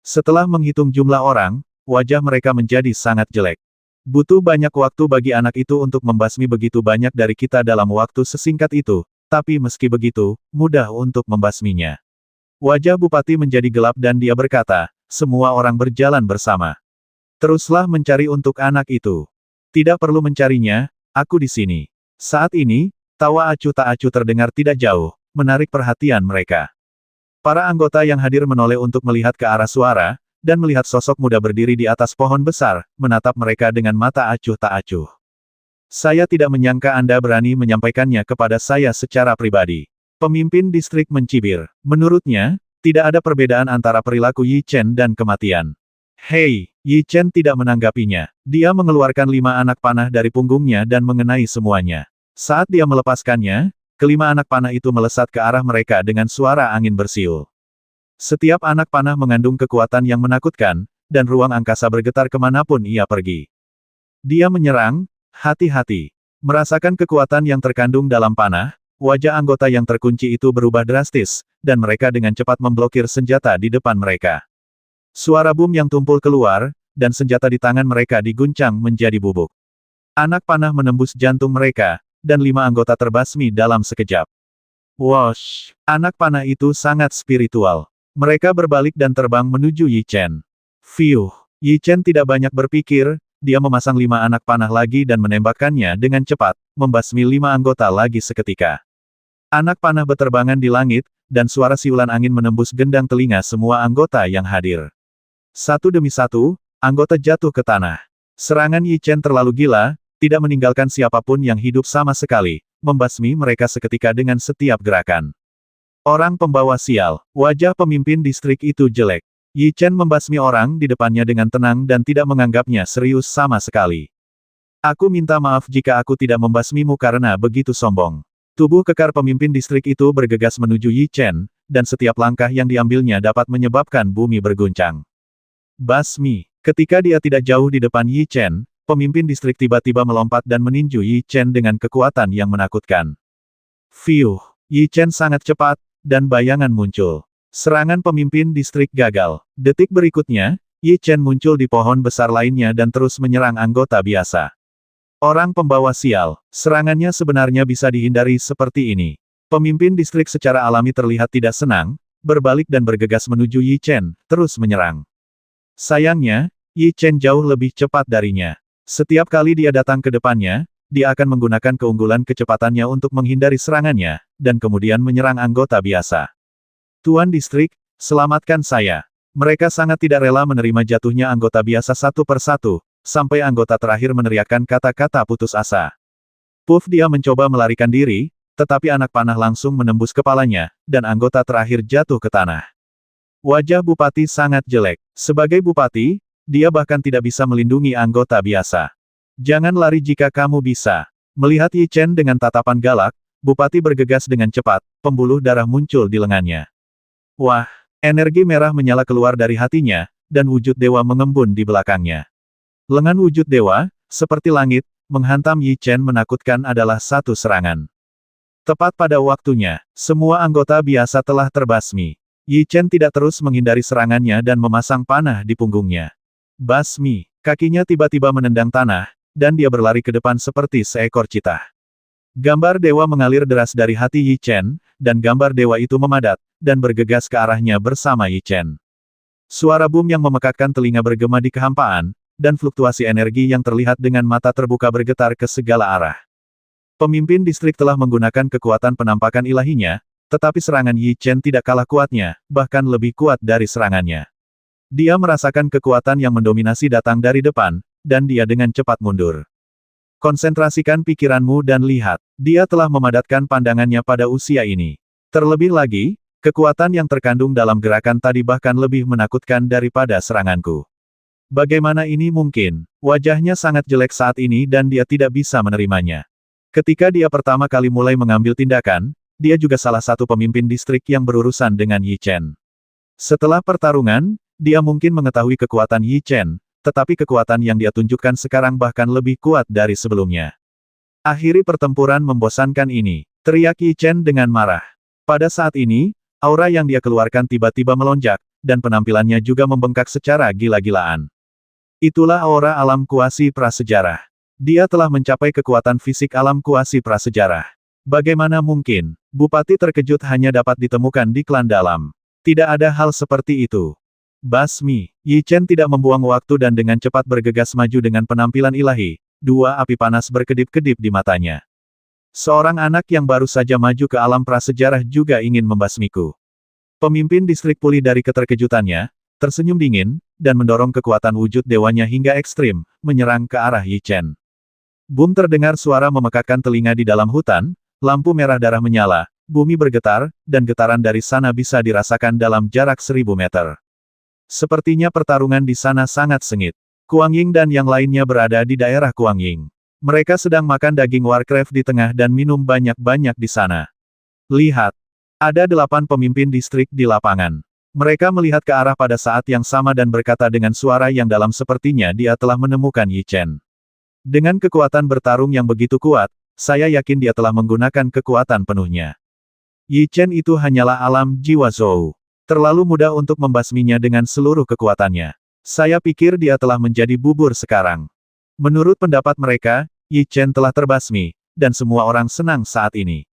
Setelah menghitung jumlah orang, wajah mereka menjadi sangat jelek. Butuh banyak waktu bagi anak itu untuk membasmi begitu banyak dari kita dalam waktu sesingkat itu, tapi meski begitu, mudah untuk membasminya. Wajah Bupati menjadi gelap dan dia berkata, semua orang berjalan bersama. Teruslah mencari untuk anak itu. Tidak perlu mencarinya, aku di sini. Saat ini, tawa acuh tak acuh terdengar tidak jauh, menarik perhatian mereka. Para anggota yang hadir menoleh untuk melihat ke arah suara, dan melihat sosok muda berdiri di atas pohon besar, menatap mereka dengan mata acuh tak acuh. Saya tidak menyangka Anda berani menyampaikannya kepada saya secara pribadi. Pemimpin distrik mencibir. Menurutnya, tidak ada perbedaan antara perilaku Yi Chen dan kematian. Hei, Yi Chen tidak menanggapinya. Dia mengeluarkan 5 anak panah dari punggungnya dan mengenai semuanya. Saat dia melepaskannya, kelima anak panah itu melesat ke arah mereka dengan suara angin bersiul. Setiap anak panah mengandung kekuatan yang menakutkan, dan ruang angkasa bergetar kemanapun ia pergi. Dia menyerang, hati-hati. Merasakan kekuatan yang terkandung dalam panah, wajah anggota yang terkunci itu berubah drastis, dan mereka dengan cepat memblokir senjata di depan mereka. Suara bom yang tumpul keluar, dan senjata di tangan mereka diguncang menjadi bubuk. Anak panah menembus jantung mereka, dan 5 anggota terbasmi dalam sekejap. Wosh! Anak panah itu sangat spiritual. Mereka berbalik dan terbang menuju Yi Chen. Fiuh! Yi Chen tidak banyak berpikir, dia memasang 5 anak panah lagi dan menembakkannya dengan cepat, membasmi 5 anggota lagi seketika. Anak panah beterbangan di langit, dan suara siulan angin menembus gendang telinga semua anggota yang hadir. Satu demi satu, anggota jatuh ke tanah. Serangan Yi Chen terlalu gila, tidak meninggalkan siapapun yang hidup sama sekali, membasmi mereka seketika dengan setiap gerakan. Orang pembawa sial, wajah pemimpin distrik itu jelek. Yi Chen membasmi orang di depannya dengan tenang dan tidak menganggapnya serius sama sekali. Aku minta maaf jika aku tidak membasmimu karena begitu sombong. Tubuh kekar pemimpin distrik itu bergegas menuju Yi Chen, dan setiap langkah yang diambilnya dapat menyebabkan bumi berguncang. Basmi. Ketika dia tidak jauh di depan Yi Chen, pemimpin distrik tiba-tiba melompat dan meninju Yi Chen dengan kekuatan yang menakutkan. Fiuh! Yi Chen sangat cepat, dan bayangan muncul. Serangan pemimpin distrik gagal. Detik berikutnya, Yi Chen muncul di pohon besar lainnya dan terus menyerang anggota biasa. Orang pembawa sial, serangannya sebenarnya bisa dihindari seperti ini. Pemimpin distrik secara alami terlihat tidak senang, berbalik dan bergegas menuju Yi Chen, terus menyerang. Sayangnya, Yi Chen jauh lebih cepat darinya. Setiap kali dia datang ke depannya, dia akan menggunakan keunggulan kecepatannya untuk menghindari serangannya, dan kemudian menyerang anggota biasa. Tuan distrik, selamatkan saya. Mereka sangat tidak rela menerima jatuhnya anggota biasa satu persatu, sampai anggota terakhir meneriakkan kata-kata putus asa. Puff dia mencoba melarikan diri, tetapi anak panah langsung menembus kepalanya, dan anggota terakhir jatuh ke tanah. Wajah Bupati sangat jelek. Sebagai Bupati, dia bahkan tidak bisa melindungi anggota biasa. Jangan lari jika kamu bisa. Melihat Yi Chen dengan tatapan galak, Bupati bergegas dengan cepat, pembuluh darah muncul di lengannya. Wah, energi merah menyala keluar dari hatinya, dan wujud dewa mengembun di belakangnya. Lengan wujud dewa, seperti langit, menghantam Yi Chen menakutkan adalah satu serangan. Tepat pada waktunya, semua anggota biasa telah terbasmi. Yi Chen tidak terus menghindari serangannya dan memasang panah di punggungnya. Basmi, kakinya tiba-tiba menendang tanah, dan dia berlari ke depan seperti seekor citah. Gambar dewa mengalir deras dari hati Yi Chen, dan gambar dewa itu memadat, dan bergegas ke arahnya bersama Yi Chen. Suara boom yang memekakkan telinga bergema di kehampaan, dan fluktuasi energi yang terlihat dengan mata terbuka bergetar ke segala arah. Pemimpin distrik telah menggunakan kekuatan penampakan ilahinya, tetapi serangan Yi Chen tidak kalah kuatnya, bahkan lebih kuat dari serangannya. Dia merasakan kekuatan yang mendominasi datang dari depan, dan dia dengan cepat mundur. Konsentrasikan pikiranmu dan lihat, dia telah memadatkan pandangannya pada usia ini. Terlebih lagi, kekuatan yang terkandung dalam gerakan tadi bahkan lebih menakutkan daripada seranganku. Bagaimana ini mungkin? Wajahnya sangat jelek saat ini dan dia tidak bisa menerimanya. Ketika dia pertama kali mulai mengambil tindakan, dia juga salah satu pemimpin distrik yang berurusan dengan Yi Chen. Setelah pertarungan, dia mungkin mengetahui kekuatan Yi Chen, tetapi kekuatan yang dia tunjukkan sekarang bahkan lebih kuat dari sebelumnya. Akhiri pertempuran membosankan ini, teriak Yi Chen dengan marah. Pada saat ini, aura yang dia keluarkan tiba-tiba melonjak, dan penampilannya juga membengkak secara gila-gilaan. Itulah aura alam kuasi prasejarah. Dia telah mencapai kekuatan fisik alam kuasi prasejarah. Bagaimana mungkin? Bupati terkejut hanya dapat ditemukan di klan dalam. Tidak ada hal seperti itu. Basmi, Yi Chen tidak membuang waktu dan dengan cepat bergegas maju dengan penampilan ilahi. Dua api panas berkedip-kedip di matanya. Seorang anak yang baru saja maju ke alam prasejarah juga ingin membasmiku. Pemimpin distrik pulih dari keterkejutannya, tersenyum dingin, dan mendorong kekuatan wujud dewanya hingga ekstrim, menyerang ke arah Yi Chen. Boom terdengar suara memekakkan telinga di dalam hutan, lampu merah darah menyala, bumi bergetar, dan getaran dari sana bisa dirasakan dalam jarak 1000 meter. Sepertinya pertarungan di sana sangat sengit. Kuang Ying dan yang lainnya berada di daerah Kuang Ying. Mereka sedang makan daging Warcraft di tengah dan minum banyak-banyak di sana. Lihat. Ada 8 pemimpin distrik di lapangan. Mereka melihat ke arah pada saat yang sama dan berkata dengan suara yang dalam sepertinya dia telah menemukan Yi Chen. Dengan kekuatan bertarung yang begitu kuat, saya yakin dia telah menggunakan kekuatan penuhnya. Yi Chen itu hanyalah alam jiwa Zhou. Terlalu mudah untuk membasminya dengan seluruh kekuatannya. Saya pikir dia telah menjadi bubur sekarang. Menurut pendapat mereka, Yi Chen telah terbasmi, dan semua orang senang saat ini.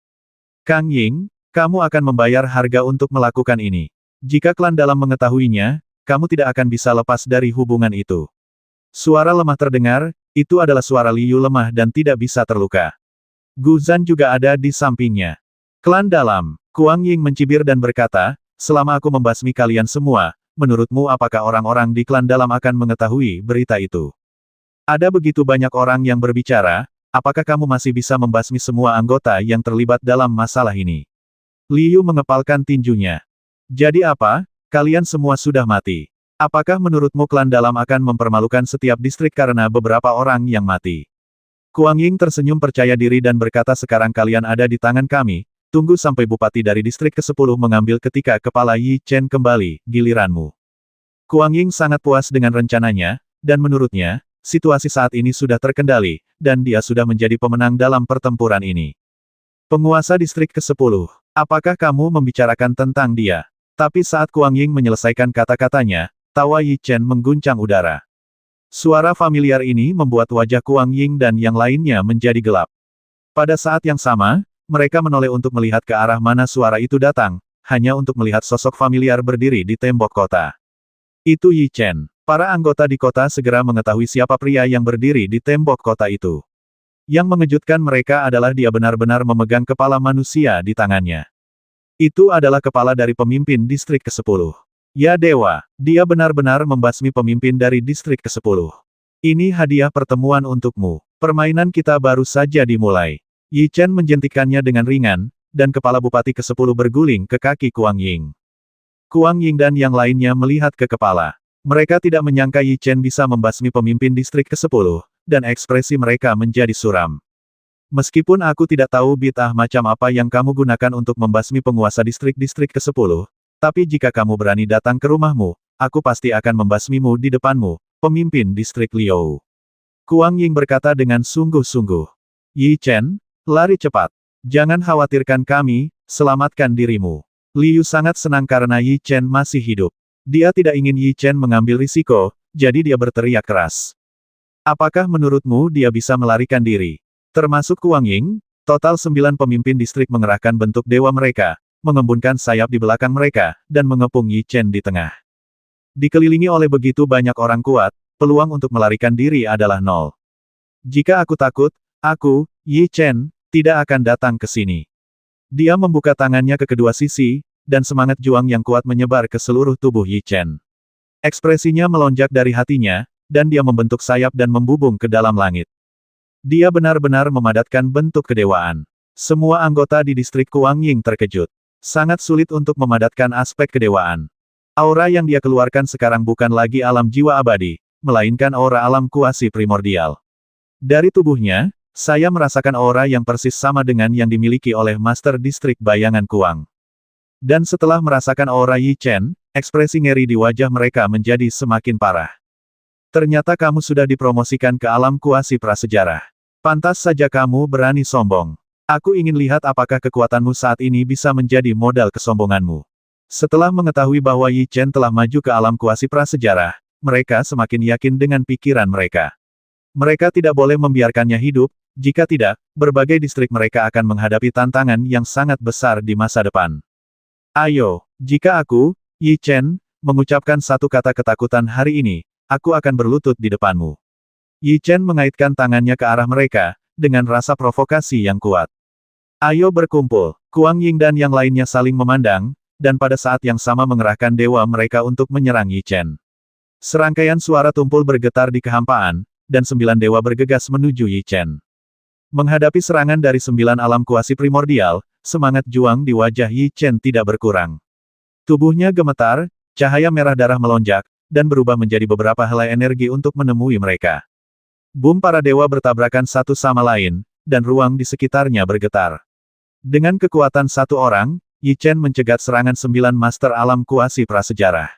Kang Ying, kamu akan membayar harga untuk melakukan ini. Jika klan dalam mengetahuinya, kamu tidak akan bisa lepas dari hubungan itu. Suara lemah terdengar, itu adalah suara Liu lemah dan tidak bisa terluka. Gu Zhan juga ada di sampingnya. Klan dalam, Kuang Ying mencibir dan berkata, selama aku membasmi kalian semua, menurutmu apakah orang-orang di klan dalam akan mengetahui berita itu? Ada begitu banyak orang yang berbicara, apakah kamu masih bisa membasmi semua anggota yang terlibat dalam masalah ini? Liu mengepalkan tinjunya. Jadi apa? Kalian semua sudah mati. Apakah menurutmu klan dalam akan mempermalukan setiap distrik karena beberapa orang yang mati? Kuang Ying tersenyum percaya diri dan berkata sekarang kalian ada di tangan kami, tunggu sampai bupati dari distrik ke-10 mengambil ketika kepala Yi Chen kembali, giliranmu. Kuang Ying sangat puas dengan rencananya, dan menurutnya, situasi saat ini sudah terkendali, dan dia sudah menjadi pemenang dalam pertempuran ini. Penguasa distrik ke-10, apakah kamu membicarakan tentang dia? Tapi saat Kuang Ying menyelesaikan kata-katanya, tawa Yi Chen mengguncang udara. Suara familiar ini membuat wajah Kuang Ying dan yang lainnya menjadi gelap. Pada saat yang sama, mereka menoleh untuk melihat ke arah mana suara itu datang, hanya untuk melihat sosok familiar berdiri di tembok kota. Itu Yi Chen. Para anggota di kota segera mengetahui siapa pria yang berdiri di tembok kota itu. Yang mengejutkan mereka adalah dia benar-benar memegang kepala manusia di tangannya. Itu adalah kepala dari pemimpin distrik ke-10. Ya dewa, dia benar-benar membasmi pemimpin dari distrik ke-10. Ini hadiah pertemuan untukmu. Permainan kita baru saja dimulai. Yi Chen menjentikannya dengan ringan, dan kepala Bupati ke-10 berguling ke kaki Kuang Ying. Kuang Ying dan yang lainnya melihat ke kepala. Mereka tidak menyangka Yi Chen bisa membasmi pemimpin distrik ke-10, dan ekspresi mereka menjadi suram. Meskipun aku tidak tahu bid'ah macam apa yang kamu gunakan untuk membasmi penguasa distrik-distrik ke-10, tapi jika kamu berani datang ke rumahmu, aku pasti akan membasmimu di depanmu, pemimpin distrik Liu. Kuang Ying berkata dengan sungguh-sungguh. Yi Chen, lari cepat. Jangan khawatirkan kami, selamatkan dirimu. Liu sangat senang karena Yi Chen masih hidup. Dia tidak ingin Yi Chen mengambil risiko, jadi dia berteriak keras. Apakah menurutmu dia bisa melarikan diri? Termasuk Kuang Ying, total 9 pemimpin distrik mengerahkan bentuk dewa mereka, mengembunkan sayap di belakang mereka, dan mengepung Yi Chen di tengah. Dikelilingi oleh begitu banyak orang kuat, peluang untuk melarikan diri adalah nol. Jika aku takut, aku, Yi Chen, tidak akan datang ke sini. Dia membuka tangannya ke kedua sisi, dan semangat juang yang kuat menyebar ke seluruh tubuh Yi Chen. Ekspresinya melonjak dari hatinya, dan dia membentuk sayap dan membubung ke dalam langit. Dia benar-benar memadatkan bentuk kedewaan. Semua anggota di distrik Kuang Ying terkejut. Sangat sulit untuk memadatkan aspek kedewaan. Aura yang dia keluarkan sekarang bukan lagi alam jiwa abadi, melainkan aura alam kuasi primordial. Dari tubuhnya, saya merasakan aura yang persis sama dengan yang dimiliki oleh Master Distrik Bayangan Kuang. Dan setelah merasakan aura Yi Chen, ekspresi ngeri di wajah mereka menjadi semakin parah. Ternyata kamu sudah dipromosikan ke alam kuasi prasejarah. Pantas saja kamu berani sombong. Aku ingin lihat apakah kekuatanmu saat ini bisa menjadi modal kesombonganmu. Setelah mengetahui bahwa Yi Chen telah maju ke alam kuasi prasejarah, mereka semakin yakin dengan pikiran mereka. Mereka tidak boleh membiarkannya hidup, jika tidak, berbagai distrik mereka akan menghadapi tantangan yang sangat besar di masa depan. Ayo, jika aku, Yi Chen, mengucapkan satu kata ketakutan hari ini, aku akan berlutut di depanmu. Yi Chen mengaitkan tangannya ke arah mereka, dengan rasa provokasi yang kuat. Ayo berkumpul. Kuang Ying dan yang lainnya saling memandang, dan pada saat yang sama mengerahkan dewa mereka untuk menyerang Yi Chen. Serangkaian suara tumpul bergetar di kehampaan, dan 9 dewa bergegas menuju Yi Chen. Menghadapi serangan dari 9 alam kuasi primordial, semangat juang di wajah Yi Chen tidak berkurang. Tubuhnya gemetar, cahaya merah darah melonjak, dan berubah menjadi beberapa helai energi untuk menemui mereka. Boom, para dewa bertabrakan satu sama lain, dan ruang di sekitarnya bergetar. Dengan kekuatan satu orang, Yi Chen mencegat serangan 9 master alam kuasi prasejarah.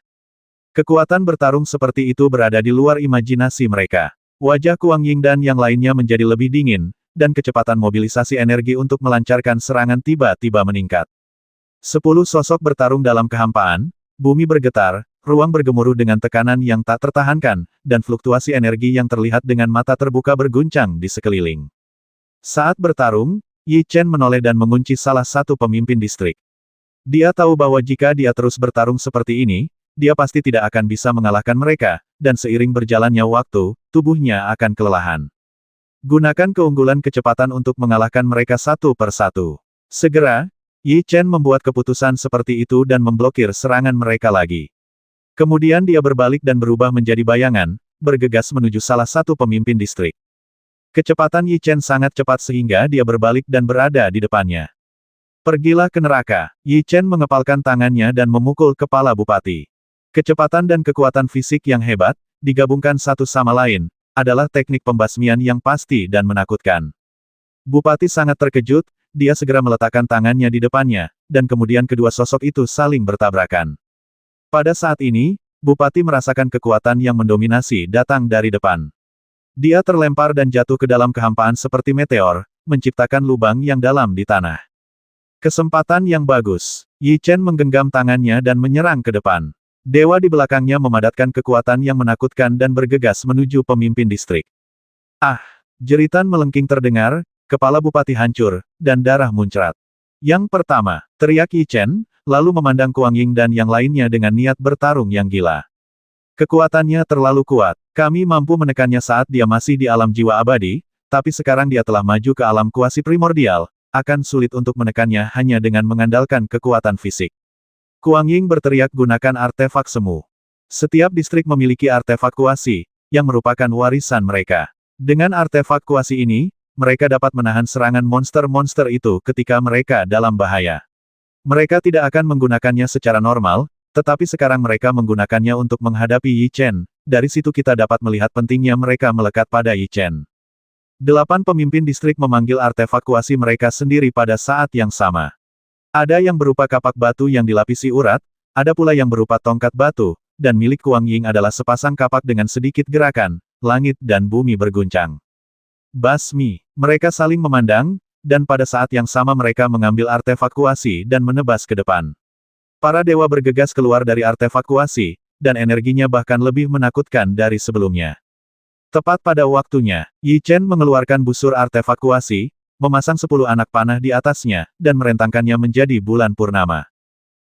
Kekuatan bertarung seperti itu berada di luar imajinasi mereka. Wajah Kuang Ying dan yang lainnya menjadi lebih dingin, dan kecepatan mobilisasi energi untuk melancarkan serangan tiba-tiba meningkat. 10 sosok bertarung dalam kehampaan, bumi bergetar, ruang bergemuruh dengan tekanan yang tak tertahankan, dan fluktuasi energi yang terlihat dengan mata terbuka berguncang di sekeliling. Saat bertarung, Yi Chen menoleh dan mengunci salah satu pemimpin distrik. Dia tahu bahwa jika dia terus bertarung seperti ini, dia pasti tidak akan bisa mengalahkan mereka, dan seiring berjalannya waktu, tubuhnya akan kelelahan. Gunakan keunggulan kecepatan untuk mengalahkan mereka satu per satu. Segera, Yi Chen membuat keputusan seperti itu dan memblokir serangan mereka lagi. Kemudian dia berbalik dan berubah menjadi bayangan, bergegas menuju salah satu pemimpin distrik. Kecepatan Yi Chen sangat cepat sehingga dia berbalik dan berada di depannya. Pergilah ke neraka. Yi Chen mengepalkan tangannya dan memukul kepala bupati. Kecepatan dan kekuatan fisik yang hebat, digabungkan satu sama lain, adalah teknik pembasmian yang pasti dan menakutkan. Bupati sangat terkejut, dia segera meletakkan tangannya di depannya, dan kemudian kedua sosok itu saling bertabrakan. Pada saat ini, Bupati merasakan kekuatan yang mendominasi datang dari depan. Dia terlempar dan jatuh ke dalam kehampaan seperti meteor, menciptakan lubang yang dalam di tanah. Kesempatan yang bagus. Yi Chen menggenggam tangannya dan menyerang ke depan. Dewa di belakangnya memadatkan kekuatan yang menakutkan dan bergegas menuju pemimpin distrik. Ah! Jeritan melengking terdengar, kepala Bupati hancur, dan darah muncrat. Yang pertama, teriak Yi Chen, lalu memandang Kuang Ying dan yang lainnya dengan niat bertarung yang gila. Kekuatannya terlalu kuat, kami mampu menekannya saat dia masih di alam jiwa abadi, tapi sekarang dia telah maju ke alam kuasi primordial, akan sulit untuk menekannya hanya dengan mengandalkan kekuatan fisik. Kuang Ying berteriak gunakan artefak semu. Setiap distrik memiliki artefak kuasi, yang merupakan warisan mereka. Dengan artefak kuasi ini, mereka dapat menahan serangan monster-monster itu ketika mereka dalam bahaya. Mereka tidak akan menggunakannya secara normal, tetapi sekarang mereka menggunakannya untuk menghadapi Yi Chen. Dari situ kita dapat melihat pentingnya mereka melekat pada Yi Chen. 8 pemimpin distrik memanggil artefak kuasi mereka sendiri pada saat yang sama. Ada yang berupa kapak batu yang dilapisi urat, ada pula yang berupa tongkat batu, dan milik Kuang Ying adalah sepasang kapak dengan sedikit gerakan, langit dan bumi berguncang. Basmi, mereka saling memandang, dan pada saat yang sama mereka mengambil artefak kuasi dan menebas ke depan. Para dewa bergegas keluar dari artefak kuasi, dan energinya bahkan lebih menakutkan dari sebelumnya. Tepat pada waktunya, Yi Chen mengeluarkan busur artefak kuasi, memasang 10 anak panah di atasnya, dan merentangkannya menjadi bulan purnama.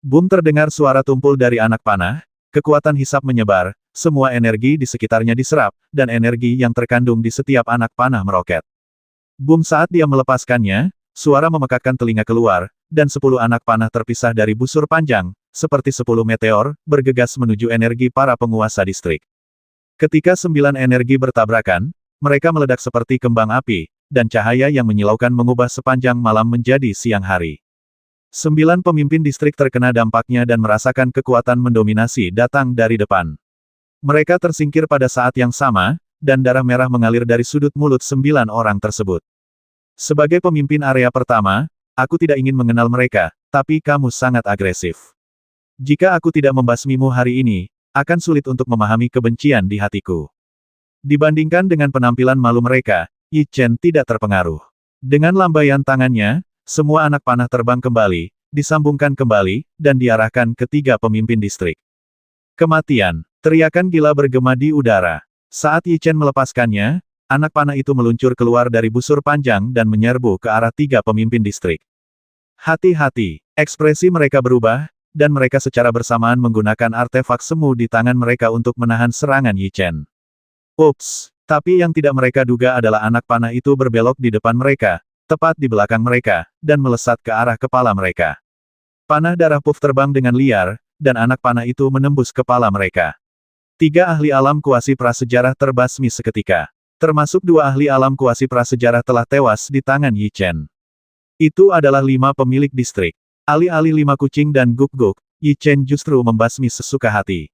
Boom, terdengar suara tumpul dari anak panah, kekuatan hisap menyebar, semua energi di sekitarnya diserap, dan energi yang terkandung di setiap anak panah meroket. Boom, saat dia melepaskannya, suara memekakkan telinga keluar, dan 10 anak panah terpisah dari busur panjang, seperti 10 meteor, bergegas menuju energi para penguasa distrik. Ketika 9 energi bertabrakan, mereka meledak seperti kembang api, dan cahaya yang menyilaukan mengubah sepanjang malam menjadi siang hari. 9 pemimpin distrik terkena dampaknya dan merasakan kekuatan mendominasi datang dari depan. Mereka tersingkir pada saat yang sama, dan darah merah mengalir dari sudut mulut 9 orang tersebut. Sebagai pemimpin area pertama, aku tidak ingin mengenal mereka, tapi kamu sangat agresif. Jika aku tidak membasmimu hari ini, akan sulit untuk memahami kebencian di hatiku. Dibandingkan dengan penampilan malu mereka, Yi Chen tidak terpengaruh. Dengan lambaian tangannya, semua anak panah terbang kembali, disambungkan kembali, dan diarahkan ke 3 pemimpin distrik. Kematian. Teriakan gila bergema di udara. Saat Yi Chen melepaskannya, anak panah itu meluncur keluar dari busur panjang dan menyerbu ke arah 3 pemimpin distrik. Hati-hati, ekspresi mereka berubah, dan mereka secara bersamaan menggunakan artefak semu di tangan mereka untuk menahan serangan Yi Chen. Ups, tapi yang tidak mereka duga adalah anak panah itu berbelok di depan mereka, tepat di belakang mereka, dan melesat ke arah kepala mereka. Panah darah puff terbang dengan liar, dan anak panah itu menembus kepala mereka. 3 ahli alam kuasi prasejarah terbasmi seketika. Termasuk 2 ahli alam kuasi prasejarah telah tewas di tangan Yi Chen. Itu adalah 5 pemilik distrik. Alih-alih 5 kucing dan guk-guk, Yi Chen justru membasmi sesuka hati.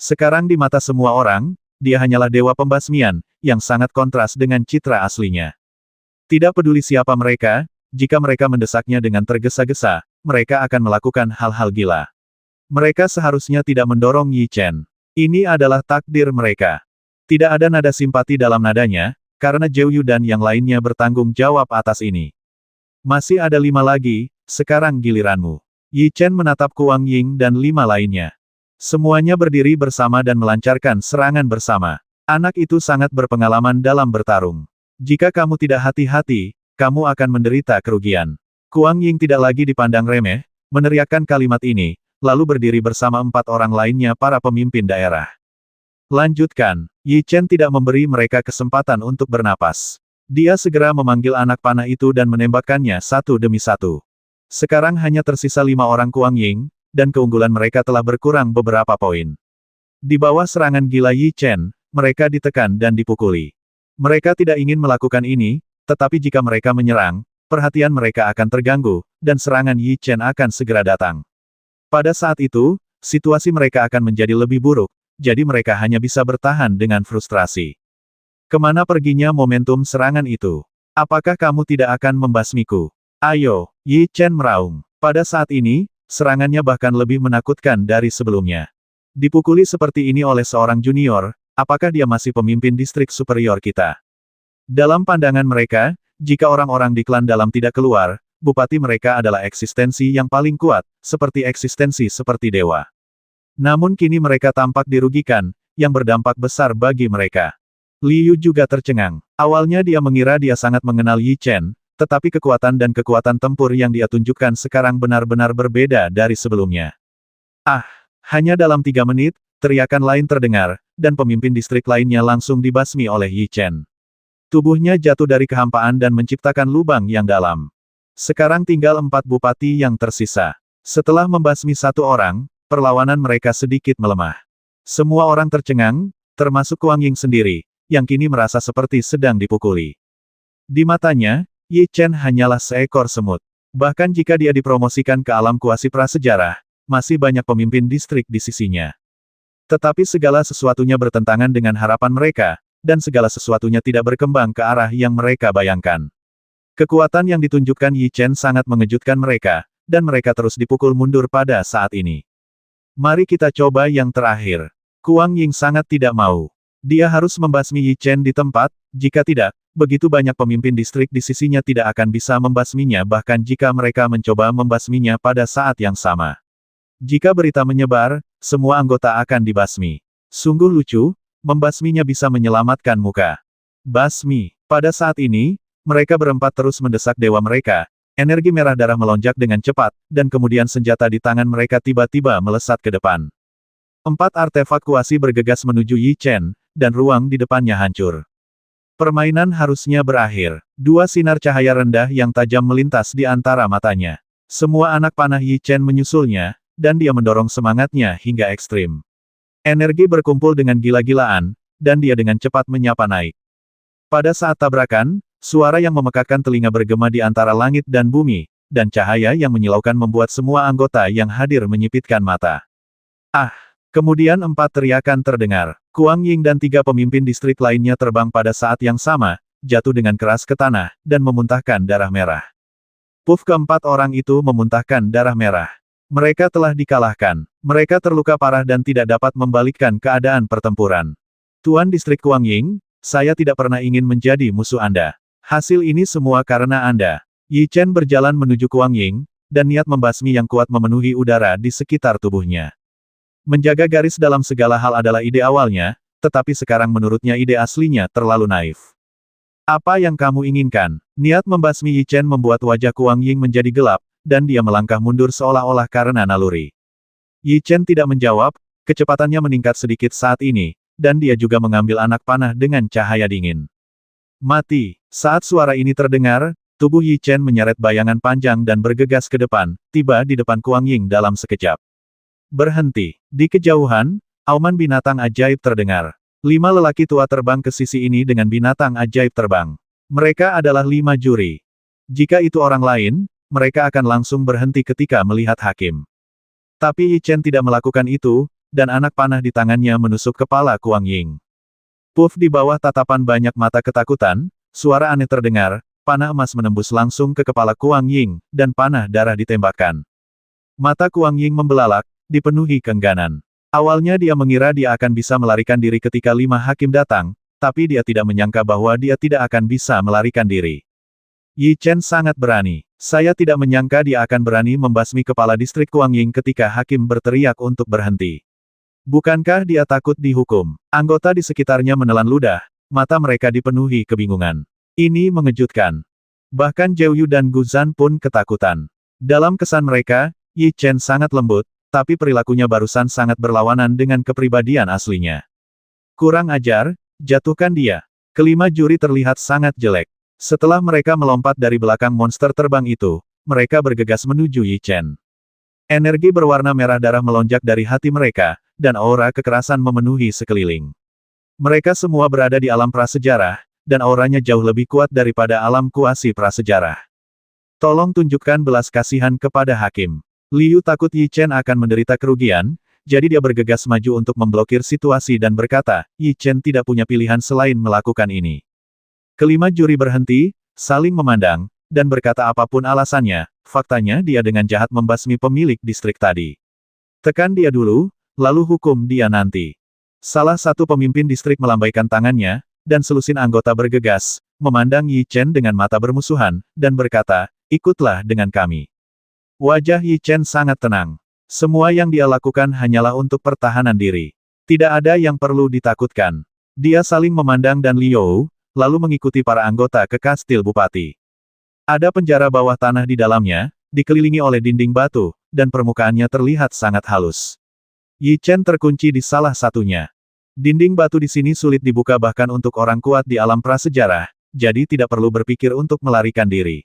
Sekarang di mata semua orang, dia hanyalah dewa pembasmian, yang sangat kontras dengan citra aslinya. Tidak peduli siapa mereka, jika mereka mendesaknya dengan tergesa-gesa, mereka akan melakukan hal-hal gila. Mereka seharusnya tidak mendorong Yi Chen. Ini adalah takdir mereka. Tidak ada nada simpati dalam nadanya, karena Zhou Yu dan yang lainnya bertanggung jawab atas ini. Masih ada 5 lagi, sekarang giliranmu. Yi Chen menatap Kuang Ying dan 5 lainnya. Semuanya berdiri bersama dan melancarkan serangan bersama. Anak itu sangat berpengalaman dalam bertarung. Jika kamu tidak hati-hati, kamu akan menderita kerugian. Kuang Ying tidak lagi dipandang remeh, meneriakkan kalimat ini, lalu berdiri bersama 4 orang lainnya para pemimpin daerah. Lanjutkan, Yi Chen tidak memberi mereka kesempatan untuk bernapas. Dia segera memanggil anak panah itu dan menembakkannya satu demi satu. Sekarang hanya tersisa 5 orang Kuang Ying, dan keunggulan mereka telah berkurang beberapa poin. Di bawah serangan gila Yi Chen, mereka ditekan dan dipukuli. Mereka tidak ingin melakukan ini, tetapi jika mereka menyerang, perhatian mereka akan terganggu, dan serangan Yi Chen akan segera datang. Pada saat itu, situasi mereka akan menjadi lebih buruk, jadi mereka hanya bisa bertahan dengan frustrasi. Kemana perginya momentum serangan itu? Apakah kamu tidak akan membasmiku? Ayo, Yi Chen meraung. Pada saat ini, serangannya bahkan lebih menakutkan dari sebelumnya. Dipukuli seperti ini oleh seorang junior, apakah dia masih pemimpin distrik superior kita? Dalam pandangan mereka, jika orang-orang di klan dalam tidak keluar, bupati mereka adalah eksistensi yang paling kuat, seperti eksistensi seperti dewa. Namun kini mereka tampak dirugikan, yang berdampak besar bagi mereka. Liu juga tercengang. Awalnya dia mengira dia sangat mengenal Yi Chen, tetapi kekuatan dan kekuatan tempur yang dia tunjukkan sekarang benar-benar berbeda dari sebelumnya. Ah, hanya dalam 3 menit, teriakan lain terdengar, dan pemimpin distrik lainnya langsung dibasmi oleh Yi Chen. Tubuhnya jatuh dari kehampaan dan menciptakan lubang yang dalam. Sekarang tinggal 4 bupati yang tersisa. Setelah membasmi 1 orang, perlawanan mereka sedikit melemah. Semua orang tercengang, termasuk Kuang Ying sendiri, yang kini merasa seperti sedang dipukuli. Di matanya, Yi Chen hanyalah seekor semut. Bahkan jika dia dipromosikan ke alam kuasi prasejarah, masih banyak pemimpin distrik di sisinya. Tetapi segala sesuatunya bertentangan dengan harapan mereka, dan segala sesuatunya tidak berkembang ke arah yang mereka bayangkan. Kekuatan yang ditunjukkan Yi Chen sangat mengejutkan mereka, dan mereka terus dipukul mundur pada saat ini. Mari kita coba yang terakhir. Kuang Ying sangat tidak mau. Dia harus membasmi Yi Chen di tempat, jika tidak, begitu banyak pemimpin distrik di sisinya tidak akan bisa membasminya bahkan jika mereka mencoba membasminya pada saat yang sama. Jika berita menyebar, semua anggota akan dibasmi. Sungguh lucu, membasminya bisa menyelamatkan muka. Basmi. Pada saat ini, mereka berempat terus mendesak dewa mereka. Energi merah darah melonjak dengan cepat, dan kemudian senjata di tangan mereka tiba-tiba melesat ke depan. 4 artefak kuasi bergegas menuju Yi Chen, dan ruang di depannya hancur. Permainan harusnya berakhir. 2 sinar cahaya rendah yang tajam melintas di antara matanya. Semua anak panah Yi Chen menyusulnya, dan dia mendorong semangatnya hingga ekstrim. Energi berkumpul dengan gila-gilaan, dan dia dengan cepat menyapa naik. Pada saat tabrakan, suara yang memekakkan telinga bergema di antara langit dan bumi, dan cahaya yang menyilaukan membuat semua anggota yang hadir menyipitkan mata. Ah! Kemudian 4 teriakan terdengar. Kuang Ying dan 3 pemimpin distrik lainnya terbang pada saat yang sama, jatuh dengan keras ke tanah, dan memuntahkan darah merah. Puff keempat orang itu memuntahkan darah merah. Mereka telah dikalahkan. Mereka terluka parah dan tidak dapat membalikkan keadaan pertempuran. Tuan Distrik Kuang Ying, saya tidak pernah ingin menjadi musuh Anda. Hasil ini semua karena Anda. Yi Chen berjalan menuju Kuang Ying, dan niat membasmi yang kuat memenuhi udara di sekitar tubuhnya. Menjaga garis dalam segala hal adalah ide awalnya, tetapi sekarang menurutnya ide aslinya terlalu naif. Apa yang kamu inginkan? Niat membasmi Yi Chen membuat wajah Kuang Ying menjadi gelap, dan dia melangkah mundur seolah-olah karena naluri. Yi Chen tidak menjawab, kecepatannya meningkat sedikit saat ini, dan dia juga mengambil anak panah dengan cahaya dingin. Mati. Saat suara ini terdengar, tubuh Yi Chen menyeret bayangan panjang dan bergegas ke depan, tiba di depan Kuang Ying dalam sekejap. Berhenti. Di kejauhan, auman binatang ajaib terdengar. 5 lelaki tua terbang ke sisi ini dengan binatang ajaib terbang. Mereka adalah 5 juri. Jika itu orang lain, mereka akan langsung berhenti ketika melihat hakim. Tapi Yi Chen tidak melakukan itu, dan anak panah di tangannya menusuk kepala Kuang Ying. Puff di bawah tatapan banyak mata ketakutan, suara aneh terdengar, panah emas menembus langsung ke kepala Kuang Ying, dan panah darah ditembakkan. Mata Kuang Ying membelalak, dipenuhi keengganan. Awalnya dia mengira dia akan bisa melarikan diri ketika 5 hakim datang, tapi dia tidak menyangka bahwa dia tidak akan bisa melarikan diri. Yi Chen sangat berani. Saya tidak menyangka dia akan berani membasmi kepala distrik Kuang Ying ketika hakim berteriak untuk berhenti. Bukankah dia takut dihukum? Anggota di sekitarnya menelan ludah, mata mereka dipenuhi kebingungan. Ini mengejutkan. Bahkan Zhou Yu dan Gu Zhan pun ketakutan. Dalam kesan mereka, Yi Chen sangat lembut, tapi perilakunya barusan sangat berlawanan dengan kepribadian aslinya. Kurang ajar, jatuhkan dia. Kelima juri terlihat sangat jelek. Setelah mereka melompat dari belakang monster terbang itu, mereka bergegas menuju Yi Chen. Energi berwarna merah darah melonjak dari hati mereka, dan aura kekerasan memenuhi sekeliling. Mereka semua berada di alam prasejarah, dan auranya jauh lebih kuat daripada alam kuasi prasejarah. Tolong tunjukkan belas kasihan kepada hakim. Liu takut Yi Chen akan menderita kerugian, jadi dia bergegas maju untuk memblokir situasi dan berkata, Yi Chen tidak punya pilihan selain melakukan ini. Kelima juri berhenti, saling memandang, dan berkata apapun alasannya, faktanya dia dengan jahat membasmi pemilik distrik tadi. Tekan dia dulu, lalu hukum dia nanti. Salah satu pemimpin distrik melambaikan tangannya, dan selusin anggota bergegas, memandang Yi Chen dengan mata bermusuhan, dan berkata, ikutlah dengan kami. Wajah Yi Chen sangat tenang. Semua yang dia lakukan hanyalah untuk pertahanan diri. Tidak ada yang perlu ditakutkan. Dia saling memandang dan Liu, lalu mengikuti para anggota ke kastil bupati. Ada penjara bawah tanah di dalamnya, dikelilingi oleh dinding batu, dan permukaannya terlihat sangat halus. Yi Chen terkunci di salah satunya. Dinding batu di sini sulit dibuka bahkan untuk orang kuat di alam prasejarah, jadi tidak perlu berpikir untuk melarikan diri.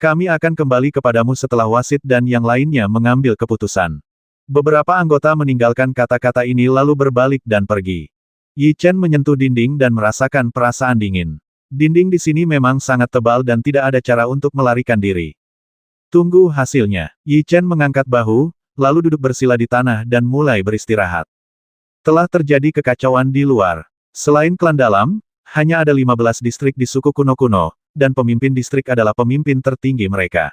Kami akan kembali kepadamu setelah wasit dan yang lainnya mengambil keputusan. Beberapa anggota meninggalkan kata-kata ini lalu berbalik dan pergi. Yi Chen menyentuh dinding dan merasakan perasaan dingin. Dinding di sini memang sangat tebal dan tidak ada cara untuk melarikan diri. Tunggu hasilnya. Yi Chen mengangkat bahu, lalu duduk bersila di tanah dan mulai beristirahat. Telah terjadi kekacauan di luar. Selain klan dalam, hanya ada 15 distrik di suku kuno-kuno, dan pemimpin distrik adalah pemimpin tertinggi mereka.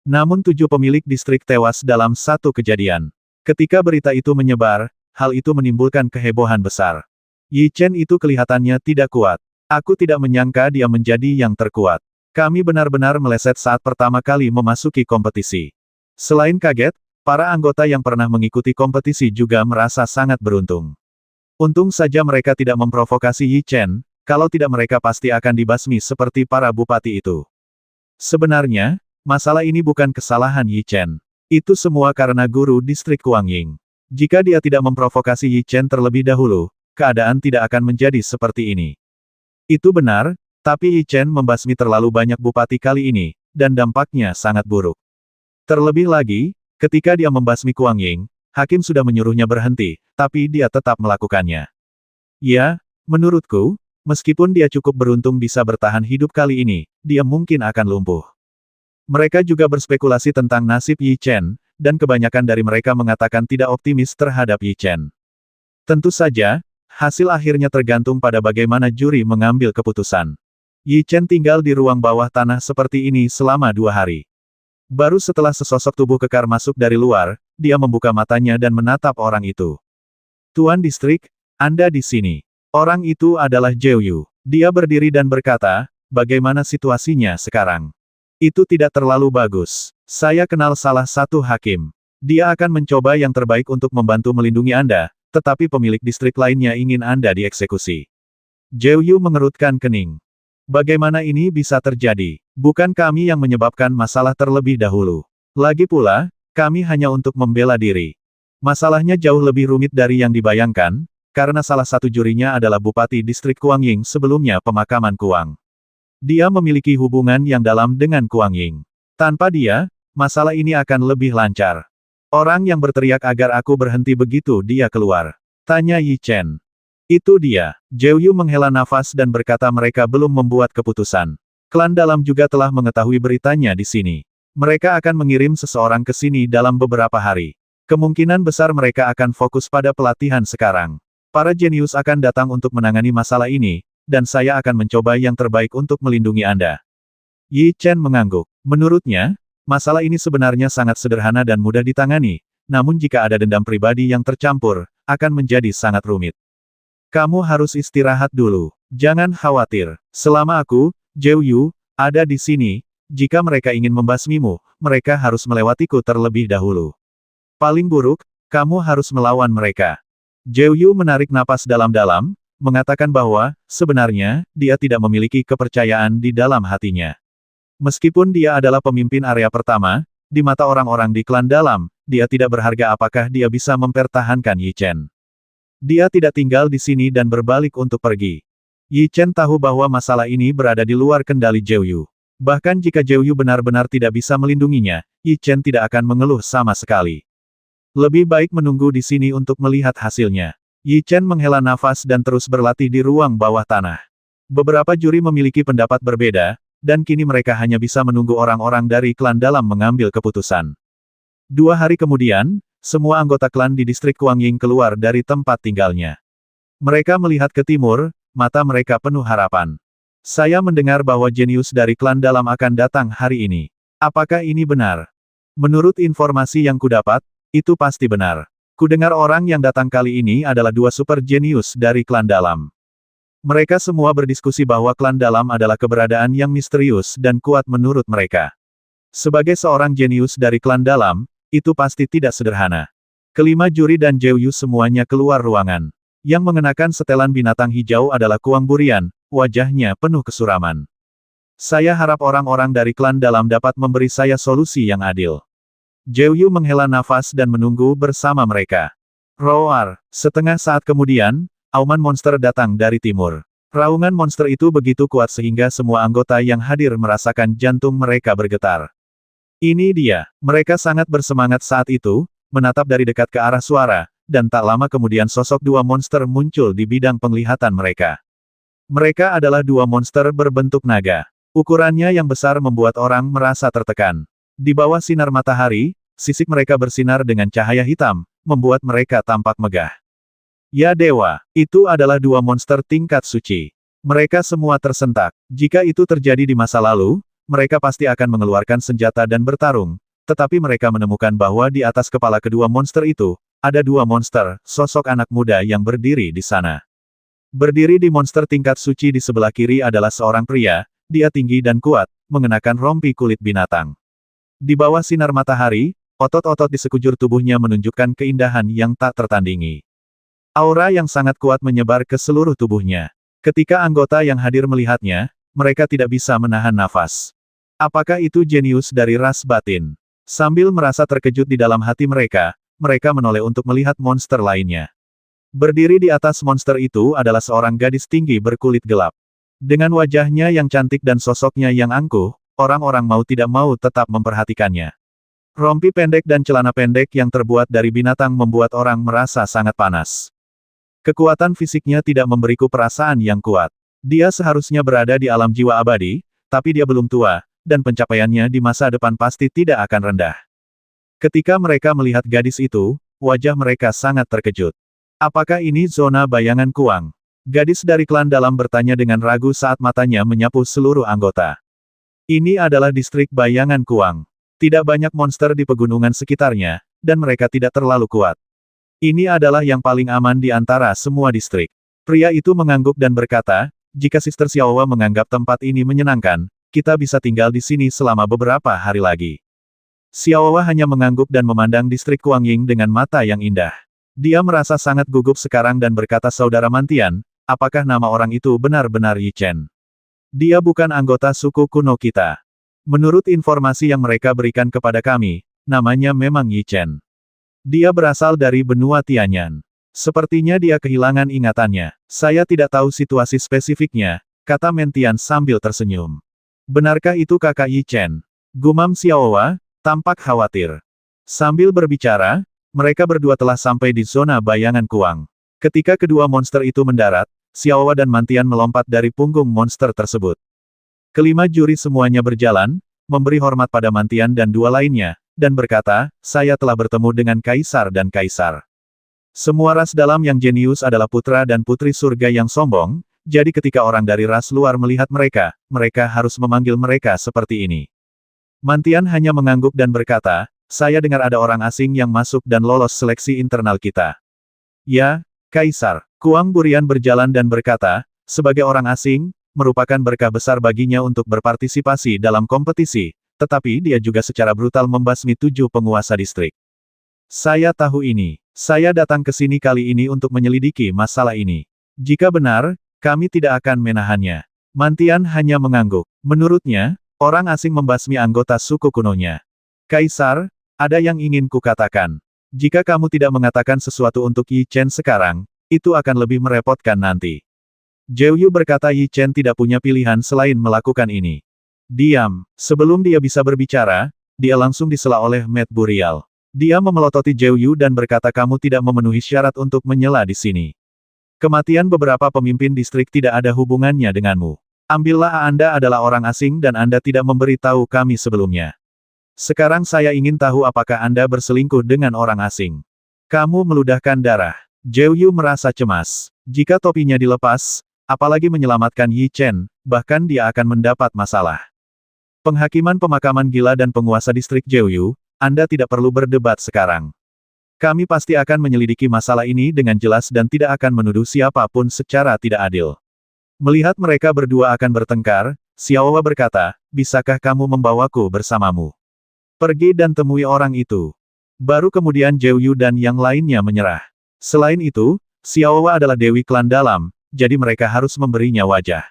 Namun 7 pemilik distrik tewas dalam satu kejadian. Ketika berita itu menyebar, hal itu menimbulkan kehebohan besar. Yi Chen itu kelihatannya tidak kuat. Aku tidak menyangka dia menjadi yang terkuat. Kami benar-benar meleset saat pertama kali memasuki kompetisi. Selain kaget, para anggota yang pernah mengikuti kompetisi juga merasa sangat beruntung. Untung saja mereka tidak memprovokasi Yi Chen, kalau tidak mereka pasti akan dibasmi seperti para bupati itu. Sebenarnya, masalah ini bukan kesalahan Yi Chen. Itu semua karena guru distrik Kuangying. Jika dia tidak memprovokasi Yi Chen terlebih dahulu, keadaan tidak akan menjadi seperti ini. Itu benar, tapi Yi Chen membasmi terlalu banyak bupati kali ini, dan dampaknya sangat buruk. Terlebih lagi, ketika dia membasmi Kuangying, hakim sudah menyuruhnya berhenti, tapi dia tetap melakukannya. Ya, menurutku, meskipun dia cukup beruntung bisa bertahan hidup kali ini, dia mungkin akan lumpuh. Mereka juga berspekulasi tentang nasib Yi Chen, dan kebanyakan dari mereka mengatakan tidak optimis terhadap Yi Chen. Tentu saja, hasil akhirnya tergantung pada bagaimana juri mengambil keputusan. Yi Chen tinggal di ruang bawah tanah seperti ini selama 2 hari. Baru setelah sesosok tubuh kekar masuk dari luar, dia membuka matanya dan menatap orang itu. Tuan Distrik, Anda di sini. Orang itu adalah Zhou Yu. Dia berdiri dan berkata, bagaimana situasinya sekarang? Itu tidak terlalu bagus. Saya kenal salah satu hakim. Dia akan mencoba yang terbaik untuk membantu melindungi Anda, tetapi pemilik distrik lainnya ingin Anda dieksekusi. Zhou Yu mengerutkan kening. Bagaimana ini bisa terjadi? Bukan kami yang menyebabkan masalah terlebih dahulu. Lagi pula, kami hanya untuk membela diri. Masalahnya jauh lebih rumit dari yang dibayangkan, karena salah satu jurinya adalah Bupati Distrik Kuangying sebelumnya pemakaman Kuang. Dia memiliki hubungan yang dalam dengan Kuangying. Tanpa dia, masalah ini akan lebih lancar. Orang yang berteriak agar aku berhenti begitu dia keluar. Tanya Yi Chen. Itu dia. Zhou Yu menghela nafas dan berkata mereka belum membuat keputusan. Klan dalam juga telah mengetahui beritanya di sini. Mereka akan mengirim seseorang ke sini dalam beberapa hari. Kemungkinan besar mereka akan fokus pada pelatihan sekarang. Para jenius akan datang untuk menangani masalah ini, dan saya akan mencoba yang terbaik untuk melindungi Anda. Yi Chen mengangguk. Menurutnya, masalah ini sebenarnya sangat sederhana dan mudah ditangani, namun jika ada dendam pribadi yang tercampur, akan menjadi sangat rumit. Kamu harus istirahat dulu. Jangan khawatir. Selama aku, Zhou Yu, ada di sini, jika mereka ingin membasmimu, mereka harus melewatiku terlebih dahulu. Paling buruk, kamu harus melawan mereka. Zhou Yu menarik napas dalam-dalam, mengatakan bahwa, sebenarnya, dia tidak memiliki kepercayaan di dalam hatinya. Meskipun dia adalah pemimpin area pertama, di mata orang-orang di klan dalam, dia tidak berharga apakah dia bisa mempertahankan Yi Chen. Dia tidak tinggal di sini dan berbalik untuk pergi. Yi Chen tahu bahwa masalah ini berada di luar kendali Zhou Yu. Bahkan jika Zhou Yu benar-benar tidak bisa melindunginya, Yi Chen tidak akan mengeluh sama sekali. Lebih baik menunggu di sini untuk melihat hasilnya. Yi Chen menghela nafas dan terus berlatih di ruang bawah tanah. Beberapa juri memiliki pendapat berbeda, dan kini mereka hanya bisa menunggu orang-orang dari klan dalam mengambil keputusan. 2 hari kemudian, semua anggota klan di distrik Kuangying keluar dari tempat tinggalnya. Mereka melihat ke timur, mata mereka penuh harapan. Saya mendengar bahwa jenius dari klan dalam akan datang hari ini. Apakah ini benar? Menurut informasi yang kudapat, itu pasti benar. Kudengar orang yang datang kali ini adalah 2 super jenius dari klan dalam. Mereka semua berdiskusi bahwa klan dalam adalah keberadaan yang misterius dan kuat menurut mereka. Sebagai seorang jenius dari klan dalam, itu pasti tidak sederhana. Kelima juri dan Zhou Yu semuanya keluar ruangan. Yang mengenakan setelan binatang hijau adalah Kuang Burian, wajahnya penuh kesuraman. Saya harap orang-orang dari klan dalam dapat memberi saya solusi yang adil. Zhou Yu menghela nafas dan menunggu bersama mereka. Roar! Setengah saat kemudian, auman monster datang dari timur. Raungan monster itu begitu kuat sehingga semua anggota yang hadir merasakan jantung mereka bergetar. Ini dia. Mereka sangat bersemangat saat itu, menatap dari dekat ke arah suara, dan tak lama kemudian sosok 2 monster muncul di bidang penglihatan mereka. Mereka adalah dua monster berbentuk naga. Ukurannya yang besar membuat orang merasa tertekan. Di bawah sinar matahari, sisik mereka bersinar dengan cahaya hitam, membuat mereka tampak megah. Ya dewa, itu adalah dua monster tingkat suci. Mereka semua tersentak. Jika itu terjadi di masa lalu, mereka pasti akan mengeluarkan senjata dan bertarung. Tetapi mereka menemukan bahwa di atas kepala kedua monster itu, ada dua monster, sosok anak muda yang berdiri di sana. Berdiri di monster tingkat suci di sebelah kiri adalah seorang pria, dia tinggi dan kuat, mengenakan rompi kulit binatang. Di bawah sinar matahari, otot-otot di sekujur tubuhnya menunjukkan keindahan yang tak tertandingi. Aura yang sangat kuat menyebar ke seluruh tubuhnya. Ketika anggota yang hadir melihatnya, mereka tidak bisa menahan nafas. Apakah itu jenius dari ras batin? Sambil merasa terkejut di dalam hati mereka, mereka menoleh untuk melihat monster lainnya. Berdiri di atas monster itu adalah seorang gadis tinggi berkulit gelap. Dengan wajahnya yang cantik dan sosoknya yang angkuh, orang-orang mau tidak mau tetap memperhatikannya. Rompi pendek dan celana pendek yang terbuat dari binatang membuat orang merasa sangat panas. Kekuatan fisiknya tidak memberiku perasaan yang kuat. Dia seharusnya berada di alam jiwa abadi, tapi dia belum tua, dan pencapaiannya di masa depan pasti tidak akan rendah. Ketika mereka melihat gadis itu, wajah mereka sangat terkejut. Apakah ini zona bayangan Kuang? Gadis dari klan dalam bertanya dengan ragu saat matanya menyapu seluruh anggota. Ini adalah distrik bayangan Kuang. Tidak banyak monster di pegunungan sekitarnya, dan mereka tidak terlalu kuat. Ini adalah yang paling aman di antara semua distrik. Pria itu mengangguk dan berkata, jika Sister Xiaowa menganggap tempat ini menyenangkan, kita bisa tinggal di sini selama beberapa hari lagi. Xiaowa hanya mengangguk dan memandang distrik Kuangying dengan mata yang indah. Dia merasa sangat gugup sekarang dan berkata, Saudara Mantian, apakah nama orang itu benar-benar Yi Chen? Dia bukan anggota suku kuno kita. Menurut informasi yang mereka berikan kepada kami, namanya memang Yi Chen. Dia berasal dari benua Tianyan. Sepertinya dia kehilangan ingatannya. Saya tidak tahu situasi spesifiknya, kata Mentian sambil tersenyum. Benarkah itu kakak Yi Chen? Gumam Xiaowa, tampak khawatir. Sambil berbicara, mereka berdua telah sampai di zona bayangan Kuang. Ketika kedua monster itu mendarat, Xiaowa dan Mantian melompat dari punggung monster tersebut. Kelima juri semuanya berjalan, memberi hormat pada Mantian dan dua lainnya, dan berkata, saya telah bertemu dengan Kaisar dan Kaisar. Semua ras dalam yang jenius adalah putra dan putri surga yang sombong, jadi ketika orang dari ras luar melihat mereka, mereka harus memanggil mereka seperti ini. Mantian hanya mengangguk dan berkata, saya dengar ada orang asing yang masuk dan lolos seleksi internal kita. Ya, Kaisar. Kuang Burian berjalan dan berkata, sebagai orang asing, merupakan berkah besar baginya untuk berpartisipasi dalam kompetisi, tetapi dia juga secara brutal membasmi 7 penguasa distrik. Saya tahu ini. Saya datang ke sini kali ini untuk menyelidiki masalah ini. Jika benar, kami tidak akan menahannya. Mantian hanya mengangguk. Menurutnya, orang asing membasmi anggota suku kunonya. Kaisar, ada yang ingin kukatakan. Jika kamu tidak mengatakan sesuatu untuk Yi Chen sekarang, itu akan lebih merepotkan nanti. Zhou Yu berkata Yi Chen tidak punya pilihan selain melakukan ini. Diam. Sebelum dia bisa berbicara, dia langsung disela oleh Matt Burial. Dia memelototi Zhou Yu dan berkata kamu tidak memenuhi syarat untuk menyela di sini. Kematian beberapa pemimpin distrik tidak ada hubungannya denganmu. Ambillah Anda adalah orang asing dan Anda tidak memberitahu kami sebelumnya. Sekarang saya ingin tahu apakah Anda berselingkuh dengan orang asing. Kamu meludahkan darah. Zhou Yu merasa cemas. Jika topinya dilepas, apalagi menyelamatkan Yi Chen, bahkan dia akan mendapat masalah. Penghakiman pemakaman gila dan penguasa distrik Zhou Yu, Anda tidak perlu berdebat sekarang. Kami pasti akan menyelidiki masalah ini dengan jelas dan tidak akan menuduh siapapun secara tidak adil. Melihat mereka berdua akan bertengkar, Xiaowa berkata, bisakah kamu membawaku bersamamu? Pergi dan temui orang itu. Baru kemudian Zhou Yu dan yang lainnya menyerah. Selain itu, Xiaowa adalah dewi klan dalam, jadi mereka harus memberinya wajah.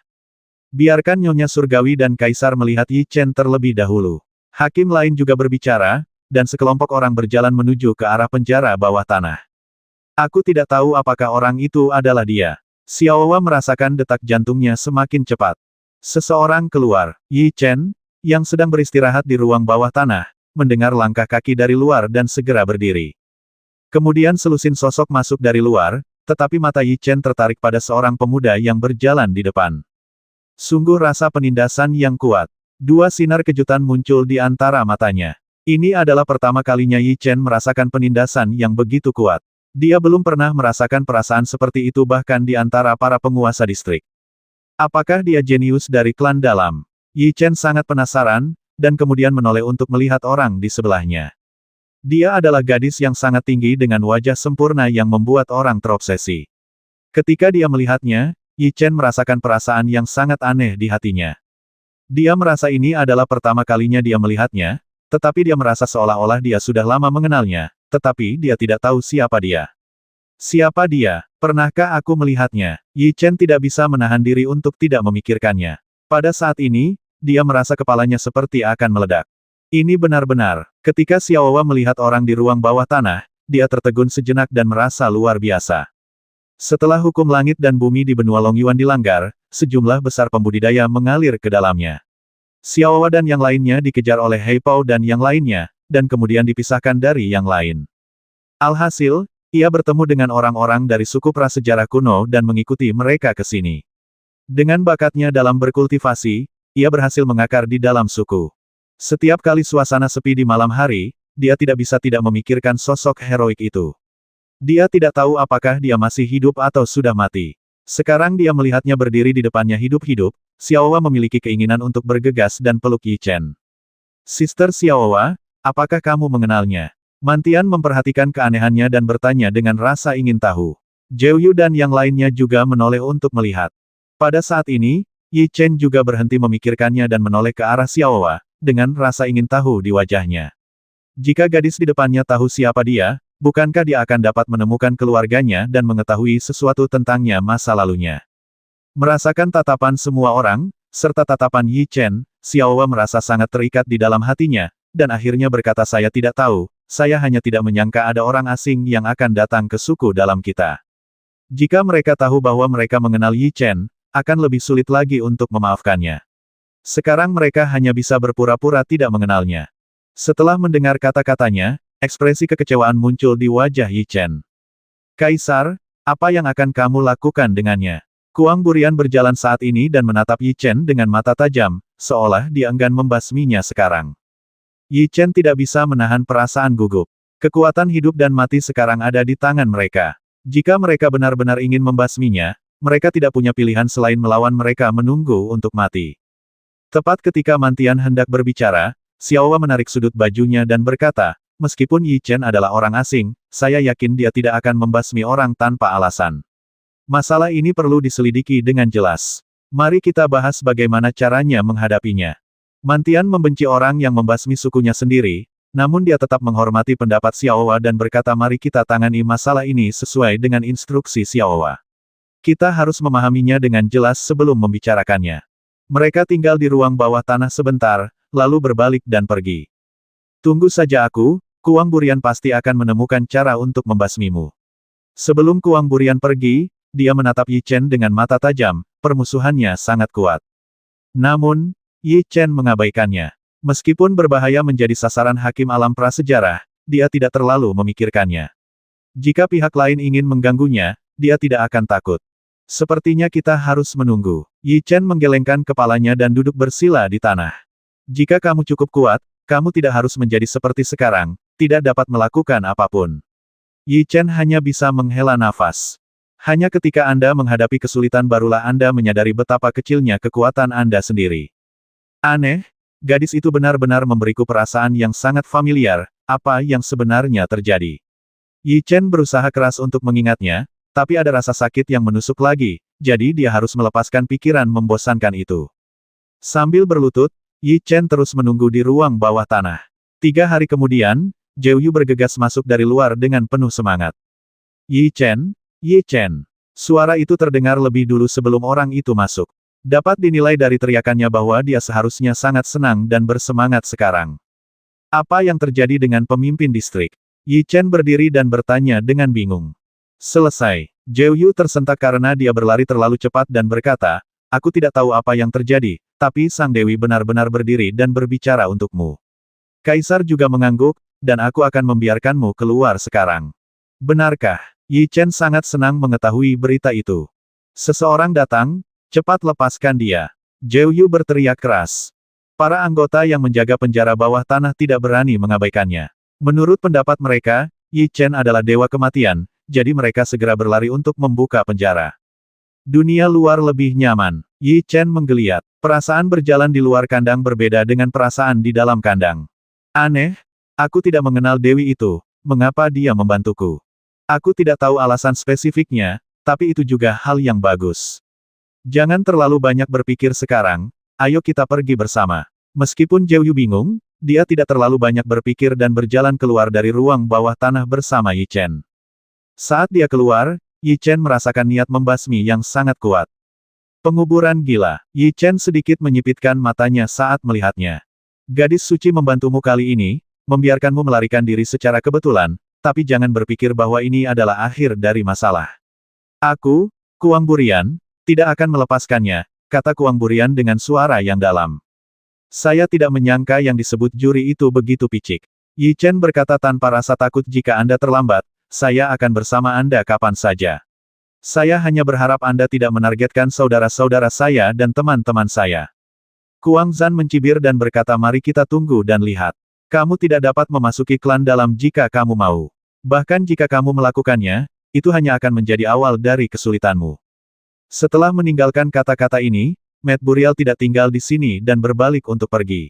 Biarkan Nyonya Surgawi dan Kaisar melihat Yi Chen terlebih dahulu. Hakim lain juga berbicara, dan sekelompok orang berjalan menuju ke arah penjara bawah tanah. Aku tidak tahu apakah orang itu adalah dia. Xiaowa merasakan detak jantungnya semakin cepat. Seseorang keluar, Yi Chen, yang sedang beristirahat di ruang bawah tanah, mendengar langkah kaki dari luar dan segera berdiri. Kemudian selusin sosok masuk dari luar, tetapi mata Yi Chen tertarik pada seorang pemuda yang berjalan di depan. Sungguh rasa penindasan yang kuat. Dua sinar kejutan muncul di antara matanya. Ini adalah pertama kalinya Yi Chen merasakan penindasan yang begitu kuat. Dia belum pernah merasakan perasaan seperti itu bahkan di antara para penguasa distrik. Apakah dia jenius dari klan dalam? Yi Chen sangat penasaran, dan kemudian menoleh untuk melihat orang di sebelahnya. Dia adalah gadis yang sangat tinggi dengan wajah sempurna yang membuat orang terobsesi. Ketika dia melihatnya, Yi Chen merasakan perasaan yang sangat aneh di hatinya. Dia merasa ini adalah pertama kalinya dia melihatnya, tetapi dia merasa seolah-olah dia sudah lama mengenalnya, tetapi dia tidak tahu siapa dia. Siapa dia? Pernahkah aku melihatnya? Yi Chen tidak bisa menahan diri untuk tidak memikirkannya. Pada saat ini, dia merasa kepalanya seperti akan meledak. Ini benar-benar. Ketika Xiaowa melihat orang di ruang bawah tanah, dia tertegun sejenak dan merasa luar biasa. Setelah hukum langit dan bumi di benua Longyuan dilanggar, sejumlah besar pembudidaya mengalir ke dalamnya. Xiaowa dan yang lainnya dikejar oleh Hei Pao dan yang lainnya, dan kemudian dipisahkan dari yang lain. Alhasil, ia bertemu dengan orang-orang dari suku prasejarah kuno dan mengikuti mereka ke sini. Dengan bakatnya dalam berkultivasi, ia berhasil mengakar di dalam suku. Setiap kali suasana sepi di malam hari, dia tidak bisa tidak memikirkan sosok heroik itu. Dia tidak tahu apakah dia masih hidup atau sudah mati. Sekarang dia melihatnya berdiri di depannya hidup-hidup, Xiaowa memiliki keinginan untuk bergegas dan peluk Yi Chen. Sister Xiaowa, apakah kamu mengenalnya? Mantian memperhatikan keanehannya dan bertanya dengan rasa ingin tahu. Zhou Yu dan yang lainnya juga menoleh untuk melihat. Pada saat ini, Yi Chen juga berhenti memikirkannya dan menoleh ke arah Xiaowa, dengan rasa ingin tahu di wajahnya. Jika gadis di depannya tahu siapa dia, bukankah dia akan dapat menemukan keluarganya dan mengetahui sesuatu tentangnya masa lalunya? Merasakan tatapan semua orang, serta tatapan Yi Chen, Xiaowa merasa sangat terikat di dalam hatinya, dan akhirnya berkata saya tidak tahu, saya hanya tidak menyangka ada orang asing yang akan datang ke suku dalam kita. Jika mereka tahu bahwa mereka mengenal Yi Chen, akan lebih sulit lagi untuk memaafkannya. Sekarang mereka hanya bisa berpura-pura tidak mengenalnya. Setelah mendengar kata-katanya, ekspresi kekecewaan muncul di wajah Yi Chen. Kaisar, apa yang akan kamu lakukan dengannya? Kuang Burian berjalan saat ini dan menatap Yi Chen dengan mata tajam, seolah dia enggan membasminya sekarang. Yi Chen tidak bisa menahan perasaan gugup. Kekuatan hidup dan mati sekarang ada di tangan mereka. Jika mereka benar-benar ingin membasminya, mereka tidak punya pilihan selain melawan mereka menunggu untuk mati. Tepat ketika Mantian hendak berbicara, Xiaowa menarik sudut bajunya dan berkata, meskipun Yi Chen adalah orang asing, saya yakin dia tidak akan membasmi orang tanpa alasan. Masalah ini perlu diselidiki dengan jelas. Mari kita bahas bagaimana caranya menghadapinya. Mantian membenci orang yang membasmi sukunya sendiri, namun dia tetap menghormati pendapat Xiaowa dan berkata mari kita tangani masalah ini sesuai dengan instruksi Xiaowa. Kita harus memahaminya dengan jelas sebelum membicarakannya. Mereka tinggal di ruang bawah tanah sebentar, lalu berbalik dan pergi. Tunggu saja aku, Kuang Burian pasti akan menemukan cara untuk membasmimu. Sebelum Kuang Burian pergi, dia menatap Yi Chen dengan mata tajam, permusuhannya sangat kuat. Namun, Yi Chen mengabaikannya. Meskipun berbahaya menjadi sasaran hakim alam prasejarah, dia tidak terlalu memikirkannya. Jika pihak lain ingin mengganggunya, dia tidak akan takut. Sepertinya kita harus menunggu. Yi Chen menggelengkan kepalanya dan duduk bersila di tanah. Jika kamu cukup kuat, kamu tidak harus menjadi seperti sekarang, tidak dapat melakukan apapun. Yi Chen hanya bisa menghela nafas. Hanya ketika Anda menghadapi kesulitan barulah Anda menyadari betapa kecilnya kekuatan Anda sendiri. Aneh, gadis itu benar-benar memberiku perasaan yang sangat familiar, apa yang sebenarnya terjadi. Yi Chen berusaha keras untuk mengingatnya, tapi ada rasa sakit yang menusuk lagi, jadi dia harus melepaskan pikiran membosankan itu. Sambil berlutut, Yi Chen terus menunggu di ruang bawah tanah. 3 hari kemudian, Zhou Yu bergegas masuk dari luar dengan penuh semangat. Yi Chen, Yi Chen. Suara itu terdengar lebih dulu sebelum orang itu masuk. Dapat dinilai dari teriakannya bahwa dia seharusnya sangat senang dan bersemangat sekarang. Apa yang terjadi dengan pemimpin distrik? Yi Chen berdiri dan bertanya dengan bingung. Selesai. Zhou Yu tersentak karena dia berlari terlalu cepat dan berkata, aku tidak tahu apa yang terjadi, tapi Sang Dewi benar-benar berdiri dan berbicara untukmu. Kaisar juga mengangguk, dan aku akan membiarkanmu keluar sekarang. Benarkah? Yi Chen sangat senang mengetahui berita itu. Seseorang datang, cepat lepaskan dia. Zhou Yu berteriak keras. Para anggota yang menjaga penjara bawah tanah tidak berani mengabaikannya. Menurut pendapat mereka, Yi Chen adalah dewa kematian, jadi mereka segera berlari untuk membuka penjara. Dunia luar lebih nyaman. Yi Chen menggeliat. Perasaan berjalan di luar kandang berbeda dengan perasaan di dalam kandang. Aneh, aku tidak mengenal dewi itu, mengapa dia membantuku? Aku tidak tahu alasan spesifiknya, tapi itu juga hal yang bagus. Jangan terlalu banyak berpikir sekarang, ayo kita pergi bersama. Meskipun Zhou Yu bingung, dia tidak terlalu banyak berpikir dan berjalan keluar dari ruang bawah tanah bersama Yi Chen. Saat dia keluar, Yi Chen merasakan niat membasmi yang sangat kuat. Penguburan gila. Yi Chen sedikit menyipitkan matanya saat melihatnya. Gadis suci membantumu kali ini, membiarkanmu melarikan diri secara kebetulan, tapi jangan berpikir bahwa ini adalah akhir dari masalah. Aku, Kuang Burian, tidak akan melepaskannya, kata Kuang Burian dengan suara yang dalam. Saya tidak menyangka yang disebut juri itu begitu picik. Yi Chen berkata tanpa rasa takut jika Anda terlambat, saya akan bersama Anda kapan saja. Saya hanya berharap Anda tidak menargetkan saudara-saudara saya dan teman-teman saya. Kuang Zan mencibir dan berkata mari kita tunggu dan lihat. Kamu tidak dapat memasuki klan dalam jika kamu mau. Bahkan jika kamu melakukannya, itu hanya akan menjadi awal dari kesulitanmu. Setelah meninggalkan kata-kata ini, Matt Burial tidak tinggal di sini dan berbalik untuk pergi.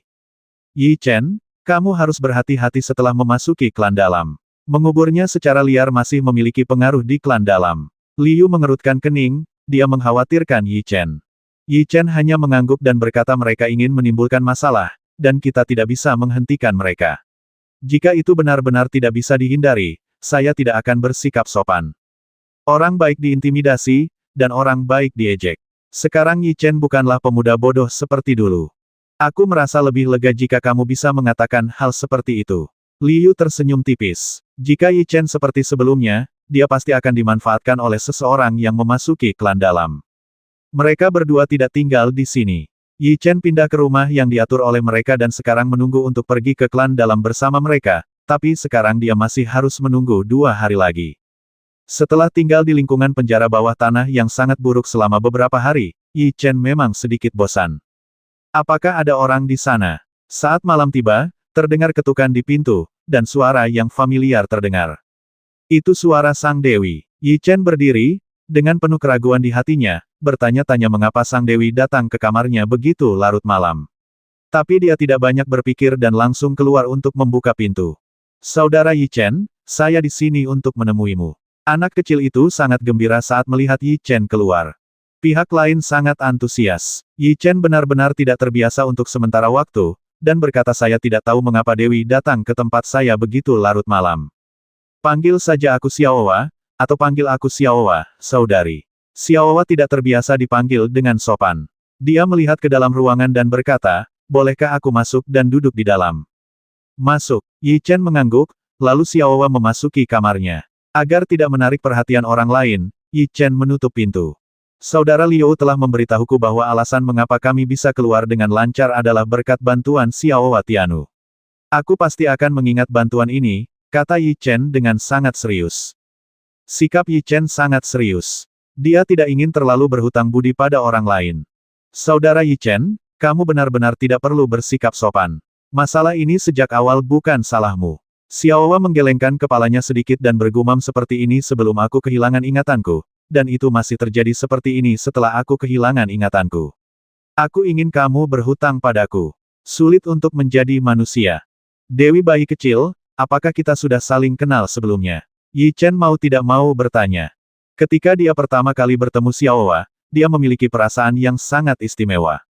Yi Chen, kamu harus berhati-hati setelah memasuki klan dalam. Menguburnya secara liar masih memiliki pengaruh di klan dalam. Liu mengerutkan kening, dia mengkhawatirkan Yi Chen. Yi Chen hanya mengangguk dan berkata mereka ingin menimbulkan masalah, dan kita tidak bisa menghentikan mereka. Jika itu benar-benar tidak bisa dihindari, saya tidak akan bersikap sopan. Orang baik diintimidasi, dan orang baik diejek. Sekarang Yi Chen bukanlah pemuda bodoh seperti dulu. Aku merasa lebih lega jika kamu bisa mengatakan hal seperti itu. Liu tersenyum tipis. Jika Yi Chen seperti sebelumnya, dia pasti akan dimanfaatkan oleh seseorang yang memasuki klan dalam. Mereka berdua tidak tinggal di sini. Yi Chen pindah ke rumah yang diatur oleh mereka dan sekarang menunggu untuk pergi ke klan dalam bersama mereka, tapi sekarang dia masih harus menunggu 2 hari lagi. Setelah tinggal di lingkungan penjara bawah tanah yang sangat buruk selama beberapa hari, Yi Chen memang sedikit bosan. Apakah ada orang di sana? Saat malam tiba, terdengar ketukan di pintu, dan suara yang familiar terdengar. Itu suara Sang Dewi. Yi Chen berdiri, dengan penuh keraguan di hatinya, bertanya-tanya mengapa Sang Dewi datang ke kamarnya begitu larut malam. Tapi dia tidak banyak berpikir dan langsung keluar untuk membuka pintu. Saudara Yi Chen, saya di sini untuk menemuimu. Anak kecil itu sangat gembira saat melihat Yi Chen keluar. Pihak lain sangat antusias. Yi Chen benar-benar tidak terbiasa untuk sementara waktu, dan berkata saya tidak tahu mengapa Dewi datang ke tempat saya begitu larut malam. Panggil saja aku Xiaowa, atau panggil aku Xiaowa, saudari. Xiaowa tidak terbiasa dipanggil dengan sopan. Dia melihat ke dalam ruangan dan berkata, bolehkah aku masuk dan duduk di dalam? Masuk. Yi Chen mengangguk, lalu Xiaowa memasuki kamarnya. Agar tidak menarik perhatian orang lain, Yi Chen menutup pintu. Saudara Liu telah memberitahuku bahwa alasan mengapa kami bisa keluar dengan lancar adalah berkat bantuan Xiaowa Tianu. Aku pasti akan mengingat bantuan ini, kata Yi Chen dengan sangat serius. Sikap Yi Chen sangat serius. Dia tidak ingin terlalu berhutang budi pada orang lain. Saudara Yi Chen, kamu benar-benar tidak perlu bersikap sopan. Masalah ini sejak awal bukan salahmu. Xiaowa menggelengkan kepalanya sedikit dan bergumam seperti ini sebelum aku kehilangan ingatanku, dan itu masih terjadi seperti ini setelah aku kehilangan ingatanku. Aku ingin kamu berhutang padaku. Sulit untuk menjadi manusia. Dewi bayi kecil, apakah kita sudah saling kenal sebelumnya? Yi Chen mau tidak mau bertanya. Ketika dia pertama kali bertemu Xiaowa, dia memiliki perasaan yang sangat istimewa.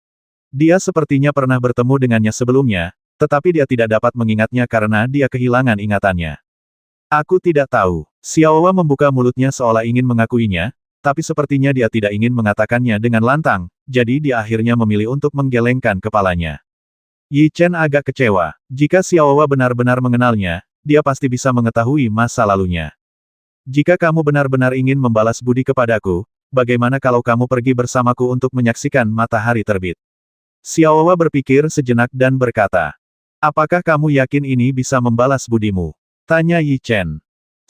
Dia sepertinya pernah bertemu dengannya sebelumnya, tetapi dia tidak dapat mengingatnya karena dia kehilangan ingatannya. Aku tidak tahu. Xiaowa membuka mulutnya seolah ingin mengakuinya, tapi sepertinya dia tidak ingin mengatakannya dengan lantang, jadi dia akhirnya memilih untuk menggelengkan kepalanya. Yi Chen agak kecewa. Jika Xiaowa benar-benar mengenalnya, dia pasti bisa mengetahui masa lalunya. Jika kamu benar-benar ingin membalas budi kepadaku, bagaimana kalau kamu pergi bersamaku untuk menyaksikan matahari terbit? Xiaowa berpikir sejenak dan berkata, apakah kamu yakin ini bisa membalas budimu? Tanya Yi Chen.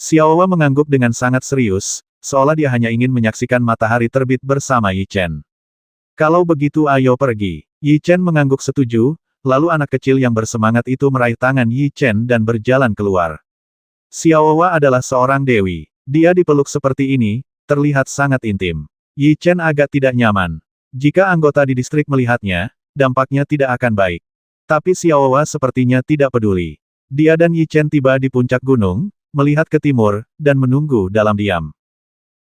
Xiaowa mengangguk dengan sangat serius, seolah dia hanya ingin menyaksikan matahari terbit bersama Yi Chen. Kalau begitu ayo pergi. Yi Chen mengangguk setuju, lalu anak kecil yang bersemangat itu meraih tangan Yi Chen dan berjalan keluar. Xiaowa adalah seorang dewi. Dia dipeluk seperti ini, terlihat sangat intim. Yi Chen agak tidak nyaman. Jika anggota di distrik melihatnya, dampaknya tidak akan baik. Tapi Xiaowa sepertinya tidak peduli. Dia dan Yi Chen tiba di puncak gunung, melihat ke timur, dan menunggu dalam diam.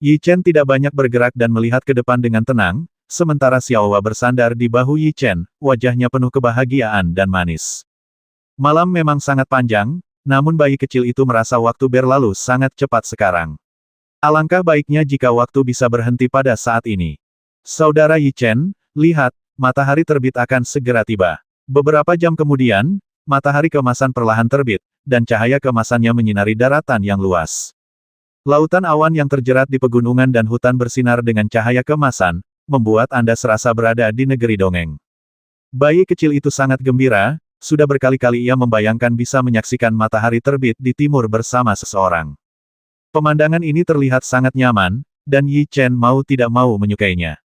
Yi Chen tidak banyak bergerak dan melihat ke depan dengan tenang, sementara Xiaowa bersandar di bahu Yi Chen, wajahnya penuh kebahagiaan dan manis. Malam memang sangat panjang, namun bayi kecil itu merasa waktu berlalu sangat cepat sekarang. Alangkah baiknya jika waktu bisa berhenti pada saat ini. Saudara Yi Chen, lihat, matahari terbit akan segera tiba. Beberapa jam kemudian, matahari keemasan perlahan terbit, dan cahaya keemasannya menyinari daratan yang luas. Lautan awan yang terjerat di pegunungan dan hutan bersinar dengan cahaya keemasan, membuat Anda serasa berada di negeri dongeng. Bayi kecil itu sangat gembira, sudah berkali-kali ia membayangkan bisa menyaksikan matahari terbit di timur bersama seseorang. Pemandangan ini terlihat sangat nyaman, dan Yi Chen mau tidak mau menyukainya.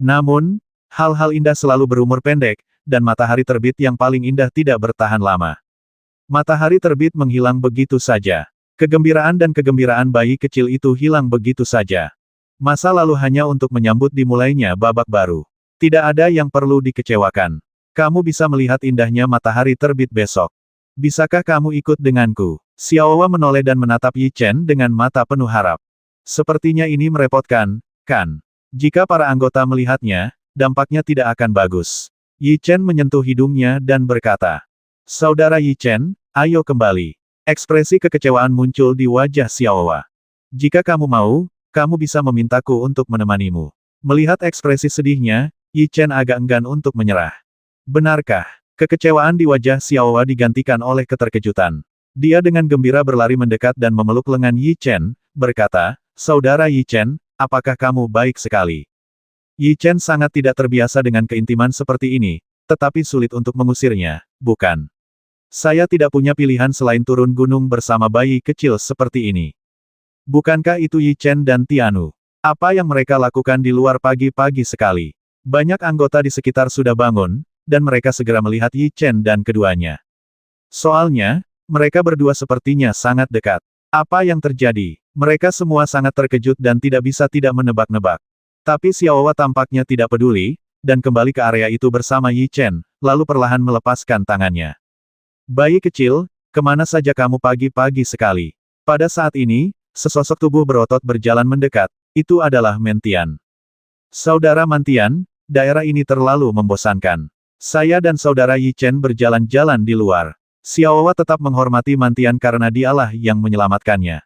Namun, hal-hal indah selalu berumur pendek, dan matahari terbit yang paling indah tidak bertahan lama. Matahari terbit menghilang begitu saja. Kegembiraan dan kegembiraan bayi kecil itu hilang begitu saja. Masa lalu hanya untuk menyambut dimulainya babak baru. Tidak ada yang perlu dikecewakan. Kamu bisa melihat indahnya matahari terbit besok. Bisakah kamu ikut denganku? Xiaowa menoleh dan menatap Yi Chen dengan mata penuh harap. Sepertinya ini merepotkan, kan? Jika para anggota melihatnya, dampaknya tidak akan bagus. Yi Chen menyentuh hidungnya dan berkata, Saudara Yi Chen, ayo kembali. Ekspresi kekecewaan muncul di wajah Xiaowa. Jika kamu mau, kamu bisa memintaku untuk menemanimu. Melihat ekspresi sedihnya, Yi Chen agak enggan untuk menyerah. Benarkah? Kekecewaan di wajah Xiaowa digantikan oleh keterkejutan. Dia dengan gembira berlari mendekat dan memeluk lengan Yi Chen, berkata, Saudara Yi Chen, apakah kamu baik sekali? Yi Chen sangat tidak terbiasa dengan keintiman seperti ini, tetapi sulit untuk mengusirnya, bukan? Saya tidak punya pilihan selain turun gunung bersama bayi kecil seperti ini. Bukankah itu Yi Chen dan Tianu? Apa yang mereka lakukan di luar pagi-pagi sekali? Banyak anggota di sekitar sudah bangun, dan mereka segera melihat Yi Chen dan keduanya. Soalnya, mereka berdua sepertinya sangat dekat. Apa yang terjadi? Mereka semua sangat terkejut dan tidak bisa tidak menebak-nebak. Tapi Xiaowa tampaknya tidak peduli, dan kembali ke area itu bersama Yi Chen, lalu perlahan melepaskan tangannya. Bayi kecil, kemana saja kamu pagi-pagi sekali? Pada saat ini, sesosok tubuh berotot berjalan mendekat, itu adalah Mentian. Saudara Mantian, daerah ini terlalu membosankan. Saya dan saudara Yi Chen berjalan-jalan di luar. Xiaowa tetap menghormati Mantian karena dialah yang menyelamatkannya.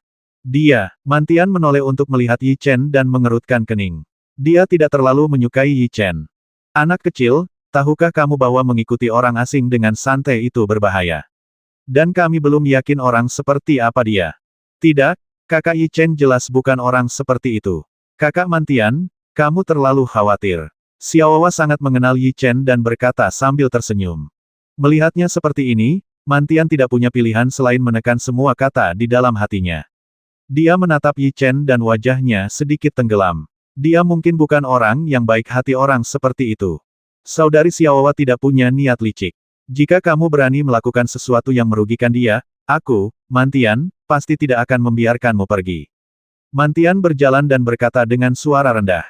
Mantian menoleh untuk melihat Yi Chen dan mengerutkan kening. Dia tidak terlalu menyukai Yi Chen. Anak kecil, tahukah kamu bahwa mengikuti orang asing dengan santai itu berbahaya? Dan kami belum yakin orang seperti apa dia. Tidak, kakak Yi Chen jelas bukan orang seperti itu. Kakak Mantian, kamu terlalu khawatir. Xiaowa sangat mengenal Yi Chen dan berkata sambil tersenyum. Melihatnya seperti ini, Mantian tidak punya pilihan selain menekan semua kata di dalam hatinya. Dia menatap Yi Chen dan wajahnya sedikit tenggelam. Dia mungkin bukan orang yang baik hati orang seperti itu. Saudari Xiaowa tidak punya niat licik. Jika kamu berani melakukan sesuatu yang merugikan dia, aku, Mantian, pasti tidak akan membiarkanmu pergi. Mantian berjalan dan berkata dengan suara rendah.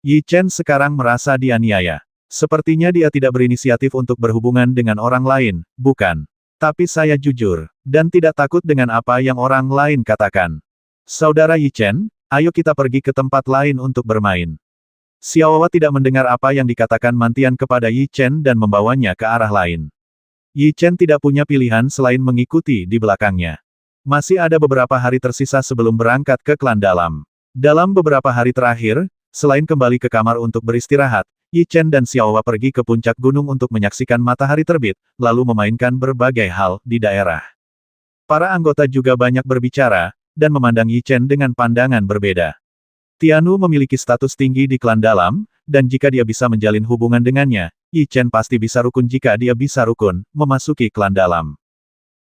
Yi Chen sekarang merasa dianiaya. Sepertinya dia tidak berinisiatif untuk berhubungan dengan orang lain, bukan? Tapi saya jujur, dan tidak takut dengan apa yang orang lain katakan. Saudara Yi Chen, ayo kita pergi ke tempat lain untuk bermain. Xiaowa tidak mendengar apa yang dikatakan Mantian kepada Yi Chen dan membawanya ke arah lain. Yi Chen tidak punya pilihan selain mengikuti di belakangnya. Masih ada beberapa hari tersisa sebelum berangkat ke klan dalam. Dalam beberapa hari terakhir, selain kembali ke kamar untuk beristirahat, Yi Chen dan Xiaowa pergi ke puncak gunung untuk menyaksikan matahari terbit, lalu memainkan berbagai hal di daerah. Para anggota juga banyak berbicara, dan memandang Yi Chen dengan pandangan berbeda. Tianu memiliki status tinggi di klan dalam, dan jika dia bisa menjalin hubungan dengannya, Yi Chen pasti bisa rukun jika dia bisa rukun, memasuki klan dalam.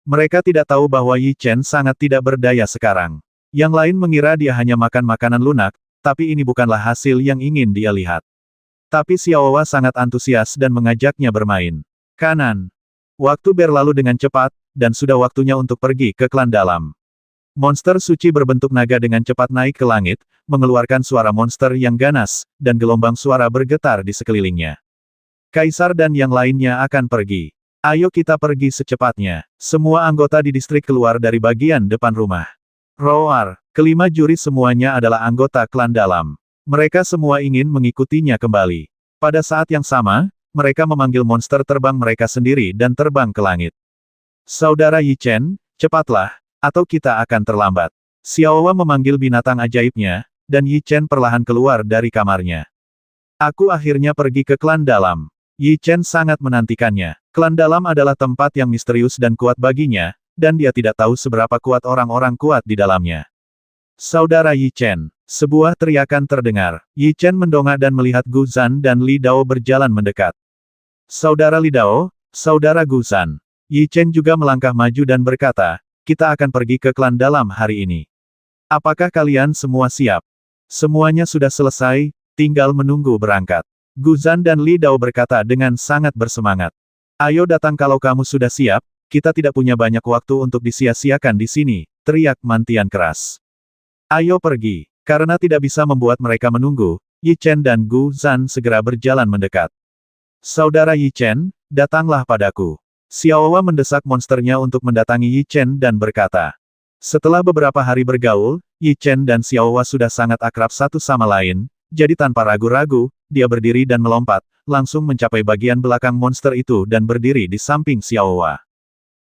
Mereka tidak tahu bahwa Yi Chen sangat tidak berdaya sekarang. Yang lain mengira dia hanya makan makanan lunak, tapi ini bukanlah hasil yang ingin dia lihat. Tapi Xiaowa sangat antusias dan mengajaknya bermain. Kanan. Waktu berlalu dengan cepat, dan sudah waktunya untuk pergi ke klan dalam. Monster suci berbentuk naga dengan cepat naik ke langit, mengeluarkan suara monster yang ganas, dan gelombang suara bergetar di sekelilingnya. Kaisar dan yang lainnya akan pergi. Ayo kita pergi secepatnya. Semua anggota di distrik keluar dari bagian depan rumah. Roar. Kelima juri semuanya adalah anggota klan dalam. Mereka semua ingin mengikutinya kembali. Pada saat yang sama, mereka memanggil monster terbang mereka sendiri dan terbang ke langit. Saudara Yi Chen, cepatlah, atau kita akan terlambat. Xiaowa memanggil binatang ajaibnya, dan Yi Chen perlahan keluar dari kamarnya. Aku akhirnya pergi ke klan dalam. Yi Chen sangat menantikannya. Klan dalam adalah tempat yang misterius dan kuat baginya, dan dia tidak tahu seberapa kuat orang-orang kuat di dalamnya. Saudara Yi Chen. Sebuah teriakan terdengar. Yi Chen mendongak dan melihat Gu Zhan dan Li Dao berjalan mendekat. Saudara Li Dao, saudara Gu Zhan. Yi Chen juga melangkah maju dan berkata, kita akan pergi ke klan dalam hari ini. Apakah kalian semua siap? Semuanya sudah selesai, tinggal menunggu berangkat. Gu Zhan dan Li Dao berkata dengan sangat bersemangat. Ayo datang kalau kamu sudah siap, kita tidak punya banyak waktu untuk disia-siakan di sini, teriak Mantian keras. Ayo pergi. Karena tidak bisa membuat mereka menunggu, Yi Chen dan Gu Zhan segera berjalan mendekat. Saudara Yi Chen, datanglah padaku. Xiaowa mendesak monsternya untuk mendatangi Yi Chen dan berkata. Setelah beberapa hari bergaul, Yi Chen dan Xiaowa sudah sangat akrab satu sama lain, jadi tanpa ragu-ragu, dia berdiri dan melompat, langsung mencapai bagian belakang monster itu dan berdiri di samping Xiaowa.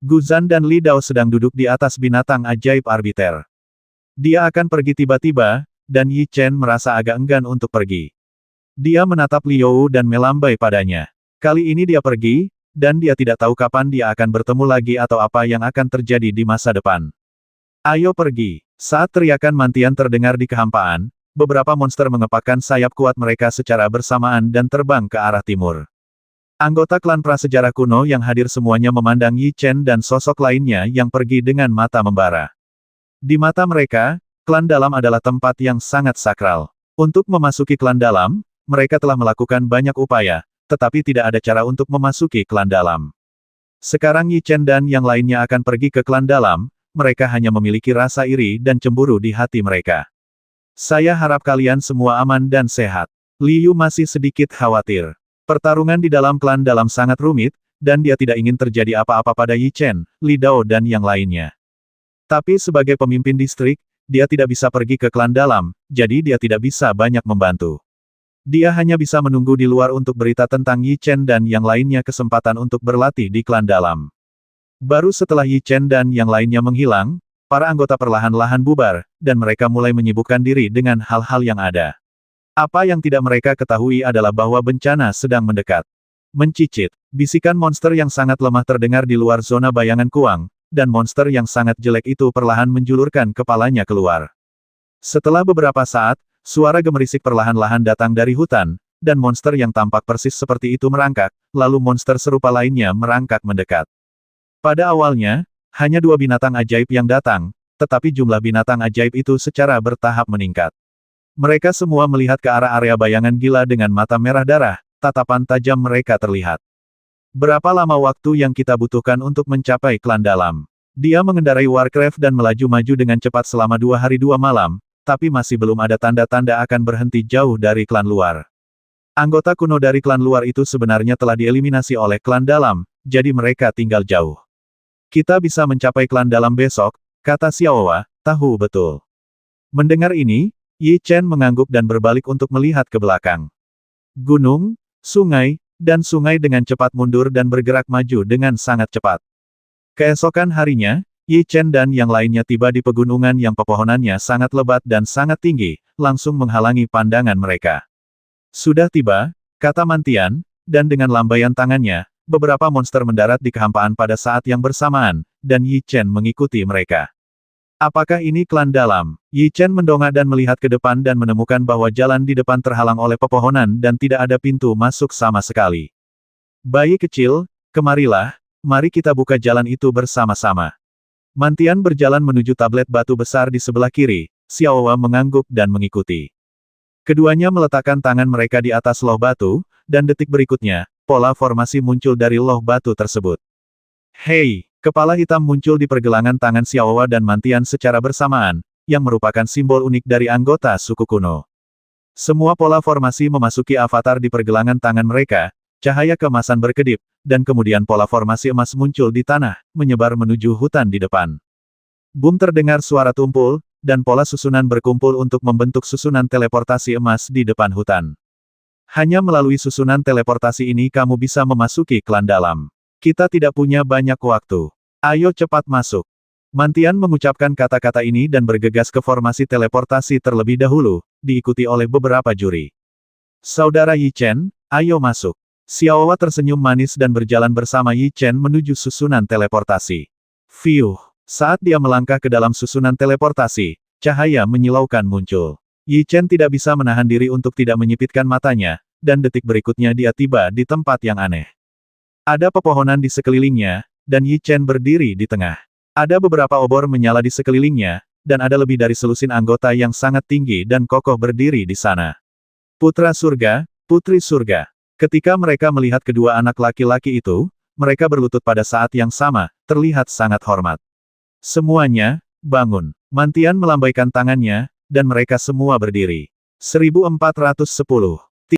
Gu Zhan dan Li Dao sedang duduk di atas binatang ajaib arbiter. Dia akan pergi tiba-tiba, dan Yi Chen merasa agak enggan untuk pergi. Dia menatap Liu dan melambai padanya. Kali ini dia pergi, dan dia tidak tahu kapan dia akan bertemu lagi atau apa yang akan terjadi di masa depan. Ayo pergi. Saat teriakan Mantian terdengar di kehampaan, beberapa monster mengepakkan sayap kuat mereka secara bersamaan dan terbang ke arah timur. Anggota klan prasejarah kuno yang hadir semuanya memandang Yi Chen dan sosok lainnya yang pergi dengan mata membara. Di mata mereka, klan dalam adalah tempat yang sangat sakral. Untuk memasuki klan dalam, mereka telah melakukan banyak upaya, tetapi tidak ada cara untuk memasuki klan dalam. Sekarang Yi Chen dan yang lainnya akan pergi ke klan dalam, mereka hanya memiliki rasa iri dan cemburu di hati mereka. Saya harap kalian semua aman dan sehat. Liu masih sedikit khawatir. Pertarungan di dalam klan dalam sangat rumit, dan dia tidak ingin terjadi apa-apa pada Yi Chen, Li Dao dan yang lainnya. Tapi sebagai pemimpin distrik, dia tidak bisa pergi ke klan dalam, jadi dia tidak bisa banyak membantu. Dia hanya bisa menunggu di luar untuk berita tentang Yi Chen dan yang lainnya kesempatan untuk berlatih di klan dalam. Baru setelah Yi Chen dan yang lainnya menghilang, para anggota perlahan-lahan bubar, dan mereka mulai menyibukkan diri dengan hal-hal yang ada. Apa yang tidak mereka ketahui adalah bahwa bencana sedang mendekat. Mencicit, bisikan monster yang sangat lemah terdengar di luar zona bayangan Kuang, dan monster yang sangat jelek itu perlahan menjulurkan kepalanya keluar. Setelah beberapa saat, suara gemerisik perlahan-lahan datang dari hutan, dan monster yang tampak persis seperti itu merangkak, lalu monster serupa lainnya merangkak mendekat. Pada awalnya, hanya 2 binatang ajaib yang datang, tetapi jumlah binatang ajaib itu secara bertahap meningkat. Mereka semua melihat ke arah area bayangan gila dengan mata merah darah, tatapan tajam mereka terlihat. Berapa lama waktu yang kita butuhkan untuk mencapai klan dalam? Dia mengendarai Warcraft dan melaju maju dengan cepat selama 2 hari 2 malam, tapi masih belum ada tanda-tanda akan berhenti jauh dari klan luar. Anggota kuno dari klan luar itu sebenarnya telah dieliminasi oleh klan dalam, jadi mereka tinggal jauh. Kita bisa mencapai klan dalam besok, kata Xiaowa, tahu betul. Mendengar ini, Yi Chen mengangguk dan berbalik untuk melihat ke belakang. Gunung, sungai, dan sungai dengan cepat mundur dan bergerak maju dengan sangat cepat. Keesokan harinya, Yi Chen dan yang lainnya tiba di pegunungan yang pepohonannya sangat lebat dan sangat tinggi, langsung menghalangi pandangan mereka. Sudah tiba, kata Mantian, dan dengan lambaian tangannya, beberapa monster mendarat di kehampaan pada saat yang bersamaan, dan Yi Chen mengikuti mereka. Apakah ini klan dalam? Yi Chen mendongak dan melihat ke depan dan menemukan bahwa jalan di depan terhalang oleh pepohonan dan tidak ada pintu masuk sama sekali. Bayi kecil, kemarilah, mari kita buka jalan itu bersama-sama. Mantian berjalan menuju tablet batu besar di sebelah kiri, Xiaowa mengangguk dan mengikuti. Keduanya meletakkan tangan mereka di atas loh batu, dan detik berikutnya, pola formasi muncul dari loh batu tersebut. Hei! Kepala hitam muncul di pergelangan tangan Xiaowa dan Mantian secara bersamaan, yang merupakan simbol unik dari anggota suku kuno. Semua pola formasi memasuki avatar di pergelangan tangan mereka, cahaya keemasan berkedip, dan kemudian pola formasi emas muncul di tanah, menyebar menuju hutan di depan. Boom, terdengar suara tumpul, dan pola susunan berkumpul untuk membentuk susunan teleportasi emas di depan hutan. Hanya melalui susunan teleportasi ini kamu bisa memasuki klan dalam. Kita tidak punya banyak waktu. Ayo cepat masuk. Mantian mengucapkan kata-kata ini dan bergegas ke formasi teleportasi terlebih dahulu, diikuti oleh beberapa juri. Saudara Yi Chen, ayo masuk. Xiaowa tersenyum manis dan berjalan bersama Yi Chen menuju susunan teleportasi. Fiuh, saat dia melangkah ke dalam susunan teleportasi, cahaya menyilaukan muncul. Yi Chen tidak bisa menahan diri untuk tidak menyipitkan matanya, dan detik berikutnya dia tiba di tempat yang aneh. Ada pepohonan di sekelilingnya, dan Yi Chen berdiri di tengah. Ada beberapa obor menyala di sekelilingnya, dan ada lebih dari selusin anggota yang sangat tinggi dan kokoh berdiri di sana. Putra surga, putri surga. Ketika mereka melihat kedua anak laki-laki itu, mereka berlutut pada saat yang sama, terlihat sangat hormat. Semuanya, bangun. Mantian melambaikan tangannya, dan mereka semua berdiri. 1410.